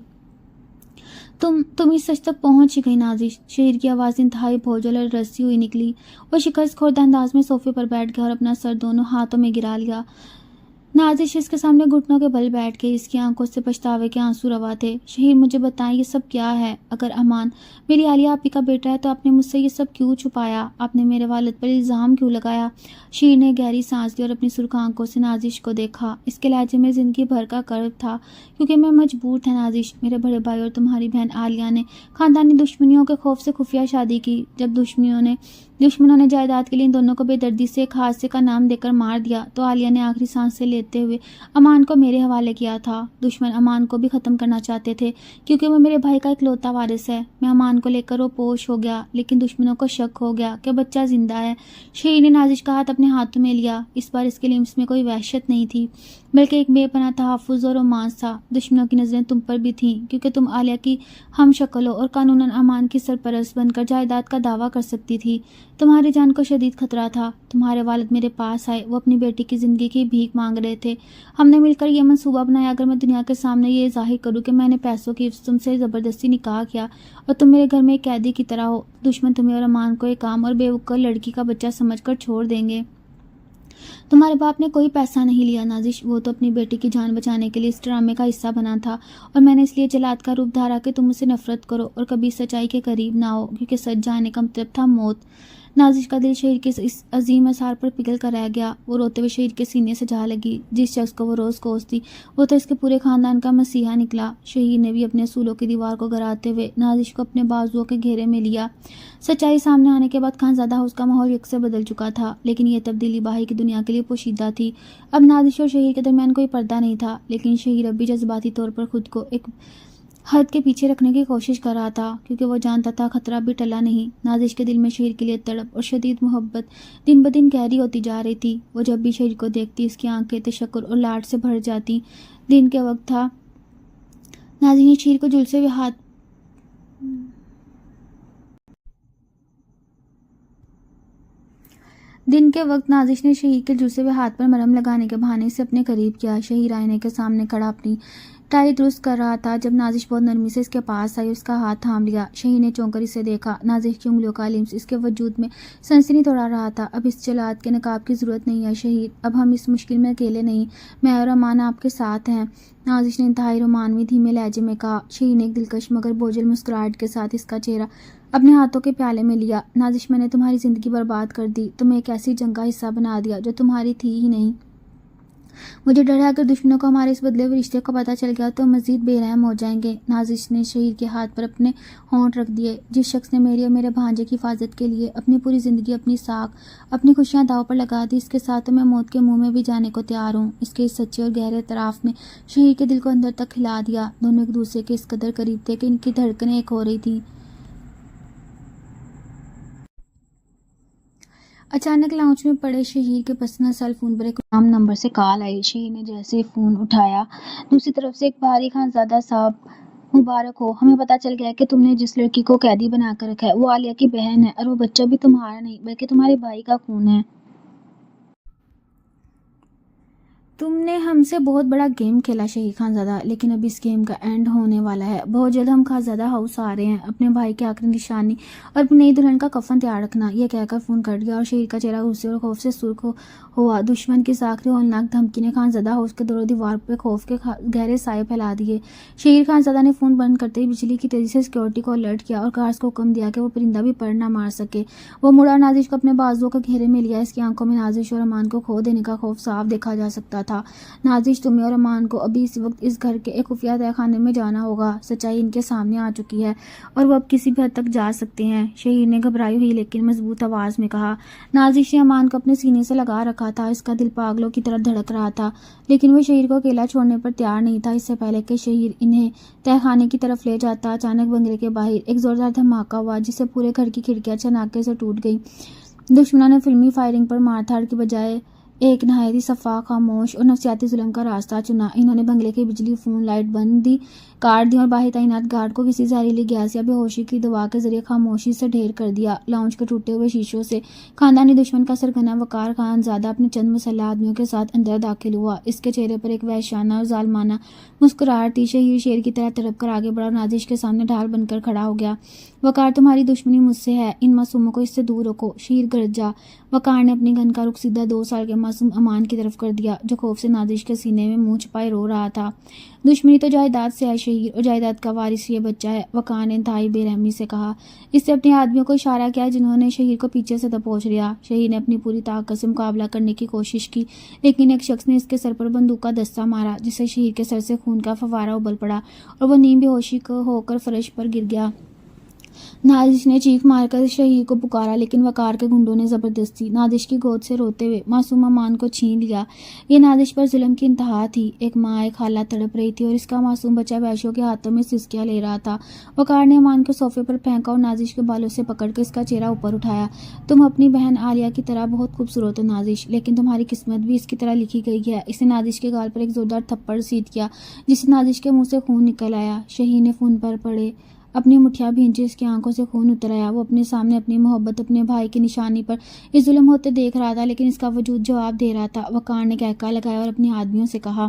تم اس سچ تک پہنچ ہی گئی نازش، شہیر کی آواز انتہائی بھوجل اور رسی ہوئی نکلی۔ وہ شکست خوردہ انداز میں صوفے پر بیٹھ گیا اور اپنا سر دونوں ہاتھوں میں گرا لیا۔ نازش اس کے سامنے گھٹنوں کے بل بیٹھ گئی، اس کی آنکھوں سے پچھتاوے کے آنسو روا تھے۔ شہیر مجھے بتائیں یہ سب کیا ہے؟ اگر امان میری عالیہ آپی کا بیٹا ہے تو آپ نے مجھ سے یہ سب کیوں چھپایا؟ آپ نے میرے والد پر الزام کیوں لگایا؟ شہیر نے گہری سانس لی اور اپنی سرخ آنکھوں سے نازش کو دیکھا۔ اس کے لہجے میں زندگی بھر کا کرب تھا، کیونکہ میں مجبور تھا نازش، میرے بڑے بھائی اور تمہاری بہن عالیہ نے خاندانی دشمنیوں کے خوف سے خفیہ شادی کی۔ جب دشمنوں نے جائیداد کے لیے ان دونوں کو بے دردی سے ایک حادثے کا نام دے کر مار دیا تو عالیہ نے آخری سانس سے لیتے ہوئے امان کو میرے حوالے کیا تھا۔ دشمن امان کو بھی ختم کرنا چاہتے تھے کیونکہ وہ میرے بھائی کا اکلوتا وارث ہے۔ میں امان کو لے کر روپوش ہو گیا، لیکن دشمنوں کو شک ہو گیا کہ بچہ زندہ ہے۔ شہیر نے نازش کا ہاتھ اپنے ہاتھوں میں لیا۔ اس بار اس کے لمس میں کوئی وحشت نہیں تھی، بلکہ ایک بے پناہ تحفظ اور رومانس تھا۔ دشمنوں کی نظریں تم پر بھی تھیں کیونکہ تم عالیہ کی ہم شکل ہو اور قانوناً امان کی سرپرست بن کر جائیداد کا دعویٰ کر سکتی تھی۔ تمہاری جان کو شدید خطرہ تھا۔ تمہارے والد میرے پاس آئے، وہ اپنی بیٹی کی زندگی کی بھیک مانگ رہے تھے۔ ہم نے مل کر یہ منصوبہ بنایا، اگر میں دنیا کے سامنے یہ ظاہر کروں کہ میں نے پیسوں کی عوض تم سے زبردستی نکاح کیا اور تم میرے گھر میں ایک قیدی کی طرح ہو، دشمن تمہیں اور امان کو ایک عام اور بے وقوع لڑکی کا بچہ سمجھ کر چھوڑ دیں گے۔ تمہارے باپ نے کوئی پیسہ نہیں لیا نازش، وہ تو اپنی بیٹی کی جان بچانے کے لیے اس ڈرامے کا حصہ بنا تھا، اور میں نے اس لیے جلاد کا روپ دھارا کہ تم اسے نفرت کرو اور کبھی سچائی کے قریب نہ ہو، کیونکہ سچ جانے کا مطلب تھا موت۔ نازش کا دل شہیر کے اس عظیم اثار پر پگھل کر رہ گیا۔ وہ روتے ہوئے شہیر کے سینے سے جا لگی۔ جس شخص کو وہ روز کوستی وہ تو اس کے پورے خاندان کا مسیحا نکلا۔ شہیر نے بھی اپنے اصولوں کی دیوار کو گراتے ہوئے نازش کو اپنے بازوؤں کے گھیرے میں لیا۔ سچائی سامنے آنے کے بعد خانزادہ ہاؤس کا ماحول یک سے بدل چکا تھا، لیکن یہ تبدیلی باہر کی دنیا کے لیے پوشیدہ تھی۔ اب نازش اور شہیر کے درمیان کوئی پردہ نہیں تھا، لیکن شہیر اب بھی جذباتی طور پر خود کو ایک حد کے پیچھے رکھنے کی کوشش کر رہا تھا، کیونکہ وہ جانتا تھا خطرہ بھی ٹلا نہیں۔ نازش کے دل میں شہیر کے لیے تڑپ اور شدید محبت دن بدن گہری ہوتی جا رہی تھی۔ وہ جب بھی شہیر کو دیکھتی اس کی آنکھیں تشکر اور لاڈ سے بھر جاتی۔ دن کے وقت تھا۔ نازش نے شہیر کو جھلسے ہوئے ہاتھ دن کے وقت نازش نے شہیر کے جھلسے ہوئے ہاتھ پر مرہم لگانے کے بہانے سے اپنے قریب کیا۔ شہیر آئینے کے سامنے کھڑا اپنی ٹائی درست کر رہا تھا جب نازش بہت نرمی سے اس کے پاس آئی اور اس کا ہاتھ تھام لیا۔ شہیر نے چونک کر اسے دیکھا۔ نازش کی انگلیوں کا لمس اس کے وجود میں سنسنی دوڑا رہا تھا۔ اب اس جلاد کے نقاب کی ضرورت نہیں ہے شہیر، اب ہم اس مشکل میں اکیلے نہیں، میں اور امان آپ کے ساتھ ہیں، نازش نے انتہائی رومانوی دھیمے لہجے میں کہا۔ شہیر نے ایک دلکش مگر بوجھل مسکراہٹ کے ساتھ اس کا چہرہ اپنے ہاتھوں کے پیالے میں لیا۔ نازش، میں نے تمہاری زندگی برباد کر دی، تمہیں ایک ایسی جنگ کا حصہ بنا دیا جو تمہاری تھی ہی نہیں۔ مجھے ڈر ہے اگر دشمنوں کو ہمارے اس بدلے ہوئے رشتے کو پتہ چل گیا تو مزید بے رحم ہو جائیں گے۔ نازش نے شہیر کے ہاتھ پر اپنے ہونٹ رکھ دیے۔ جس شخص نے میری اور میرے بھانجے کی حفاظت کے لیے اپنی پوری زندگی، اپنی ساکھ، اپنی خوشیاں داؤ پر لگا دی، اس کے ساتھ تو میں موت کے منہ میں بھی جانے کو تیار ہوں۔ اس کے اس سچے اور گہرے اعتراف نے شہیر کے دل کو اندر تک ہلا دیا۔ دونوں ایک دوسرے کے اس قدر قریب تھے کہ ان کی دھڑکنیں ایک ہو رہی تھیں۔ اچانک لاؤنج میں پڑے شہیر کے پرسنل سیل فون پر ایک نام نمبر سے کال آئی۔ شہیر نے جیسے فون اٹھایا، دوسری طرف سے ایک بھاری خانزادہ صاحب، مبارک ہو، ہمیں پتہ چل گیا ہے کہ تم نے جس لڑکی کو قیدی بنا کر رکھا ہے وہ عالیہ کی بہن ہے، اور وہ بچہ بھی تمہارا نہیں بلکہ تمہارے بھائی کا خون ہے۔ تم نے ہم سے بہت بڑا گیم کھیلا شہیر خانزادہ، لیکن اب اس گیم کا اینڈ ہونے والا ہے۔ بہت جلد ہم خانزادہ ہاؤس آ رہے ہیں، اپنے بھائی کی آخری نشانی اور اپنی نئی دلہن کا کفن تیار رکھنا۔ یہ کہہ کر فون کٹ گیا اور شہیر کا چہرہ غصے اور خوف سے سرخ ہوا۔ دشمن کی اس آخری ہولناک دھمکی نے خانزادہ ہاؤس کے دور و دیوار پہ خوف کے گہرے سائے پھیلا دیے۔ شہیر خانزادہ نے فون بند کرتے ہی بجلی کی تیزی سے سیکورٹی کو الرٹ کیا اور کارز کو حکم دیا کہ وہ پرندہ بھی پر نہ مار سکے۔ وہ مڑا، نازش کو اپنے بازوؤں کے گھیرے میں لیا۔ اس کی آنکھوں میں نازش اور امان کو کھو دینے کا خوف صاف دیکھا جا سکتا تھا۔ نازش، تمہیں اور امان کو ابھی اس وقت اس گھر کے ایک خفیہ تہہ خانے میں جانا ہوگا۔ سچائی ان کے سامنے آ چکی ہے اور وہ اب کسی بھی حد تک جا سکتے ہیں، شہیر نے گھبرائی ہوئی لیکن مضبوط آواز میں کہا۔ نازش نے امان کو اپنے سینے سے لگا رکھا تھا، اس کا دل پاگلوں کی طرح دھڑک رہا تھا، لیکن وہ شہیر کو اکیلا چھوڑنے پر تیار نہیں تھا۔ اس سے پہلے کہ شہیر انہیں تہہ خانے کی طرف لے جاتا، اچانک بنگلے کے باہر ایک زوردار دھماکہ ہوا جس سے پورے گھر کی کھڑکیاں چناکے سے ٹوٹ گئیں۔ دشمنوں نے فلمی فائرنگ پر مار دھاڑ کی بجائے ایک نہایت شفاف، خاموش اور نفسیاتی ظلم کا راستہ چنا۔ انہوں نے بنگلے کی بجلی، فون، لائٹ بند کاٹ دی اور باہر تعینات گارڈ کو کسی زہریلی گیس یا بے ہوشی کی دوا کے ذریعے خاموشی سے ڈھیر کر دیا۔ لاؤنج کے ٹوٹے ہوئے شیشوں سے خاندانی دشمن کا سرگنا وقار خان زادہ اپنے چند مسلح آدمیوں کے ساتھ اندر داخل ہوا۔ اس کے چہرے پر ایک وحشیانہ اور ظالمانہ مسکراہٹ تھی۔ شہیر شیر کی طرح تڑپ کر آگے بڑھا اور نازش کے سامنے ڈھال بن کر کھڑا ہو گیا۔ وقار، تمہاری دشمنی مجھ سے ہے، ان معصوموں کو اس سے دور رکھو، شہیر گرجا۔ وقار نے اپنی گن کا رخ سیدھا 2 سال کے معصوم امان کی طرف کر دیا، جو خوف سے نازش کے سینے میں منہ چھپائے رو رہا تھا۔ دشمنی تو جائیداد سے ہے شہیر، اور جائیداد کا وارث یہ بچہ ہے، وقار نے انتہائی بے رحمی سے کہا۔ اس سے اپنے آدمیوں کو اشارہ کیا جنہوں نے شہیر کو پیچھے سے دبوچ لیا۔ شہیر نے اپنی پوری طاقت سے مقابلہ کرنے کی کوشش کی، لیکن ایک شخص نے اس کے سر پر بندوق کا دستہ مارا، جس سے شہیر کے سر سے خون کا فوارہ ابل پڑا اور وہ نیم بے ہوشی ہو کر فرش پر گر گیا۔ نازش نے چیخ مار کر شہیر کو پکارا، لیکن وقار کے گنڈوں نے زبردستی نازش کی گود سے روتے ہوئے معصوم امان کو چھین لیا۔ یہ نازش پر ظلم کی انتہا تھی۔ ایک ماں، ایک خالہ تڑپ رہی تھی اور اس کا معصوم بچہ وحشیوں کے ہاتھوں میں سسکیاں لے رہا تھا۔ وقار نے امان کو صوفے پر پھینکا اور نازش کے بالوں سے پکڑ کر اس کا چہرہ اوپر اٹھایا۔ تم اپنی بہن عالیہ کی طرح بہت خوبصورت ہو نازش، لیکن تمہاری قسمت بھی اس کی طرح لکھی گئی ہے۔ اس نے نازش کے گال پر ایک زوردار تھپڑ سیدھ کیا، جس سے نازش کے منہ سے خون نکل آیا۔ شہیر نے فون پر پڑے اپنی مٹھیاں بھینچی، اس کی آنکھوں سے خون اتر آیا۔ وہ اپنے سامنے اپنی محبت، اپنے بھائی کی نشانی پر یہ ظلم ہوتے دیکھ رہا تھا، لیکن اس کا وجود جواب دے رہا تھا۔ وقار نے کہکا لگایا اور اپنے آدمیوں سے کہا،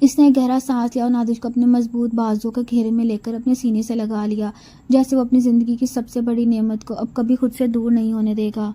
اس نے گہرا سانس لیا اور نازش کو اپنے مضبوط بازو کے گھیرے میں لے کر اپنے سینے سے لگا لیا، جیسے وہ اپنی زندگی کی سب سے بڑی نعمت کو اب کبھی خود سے دور نہیں ہونے دے گا۔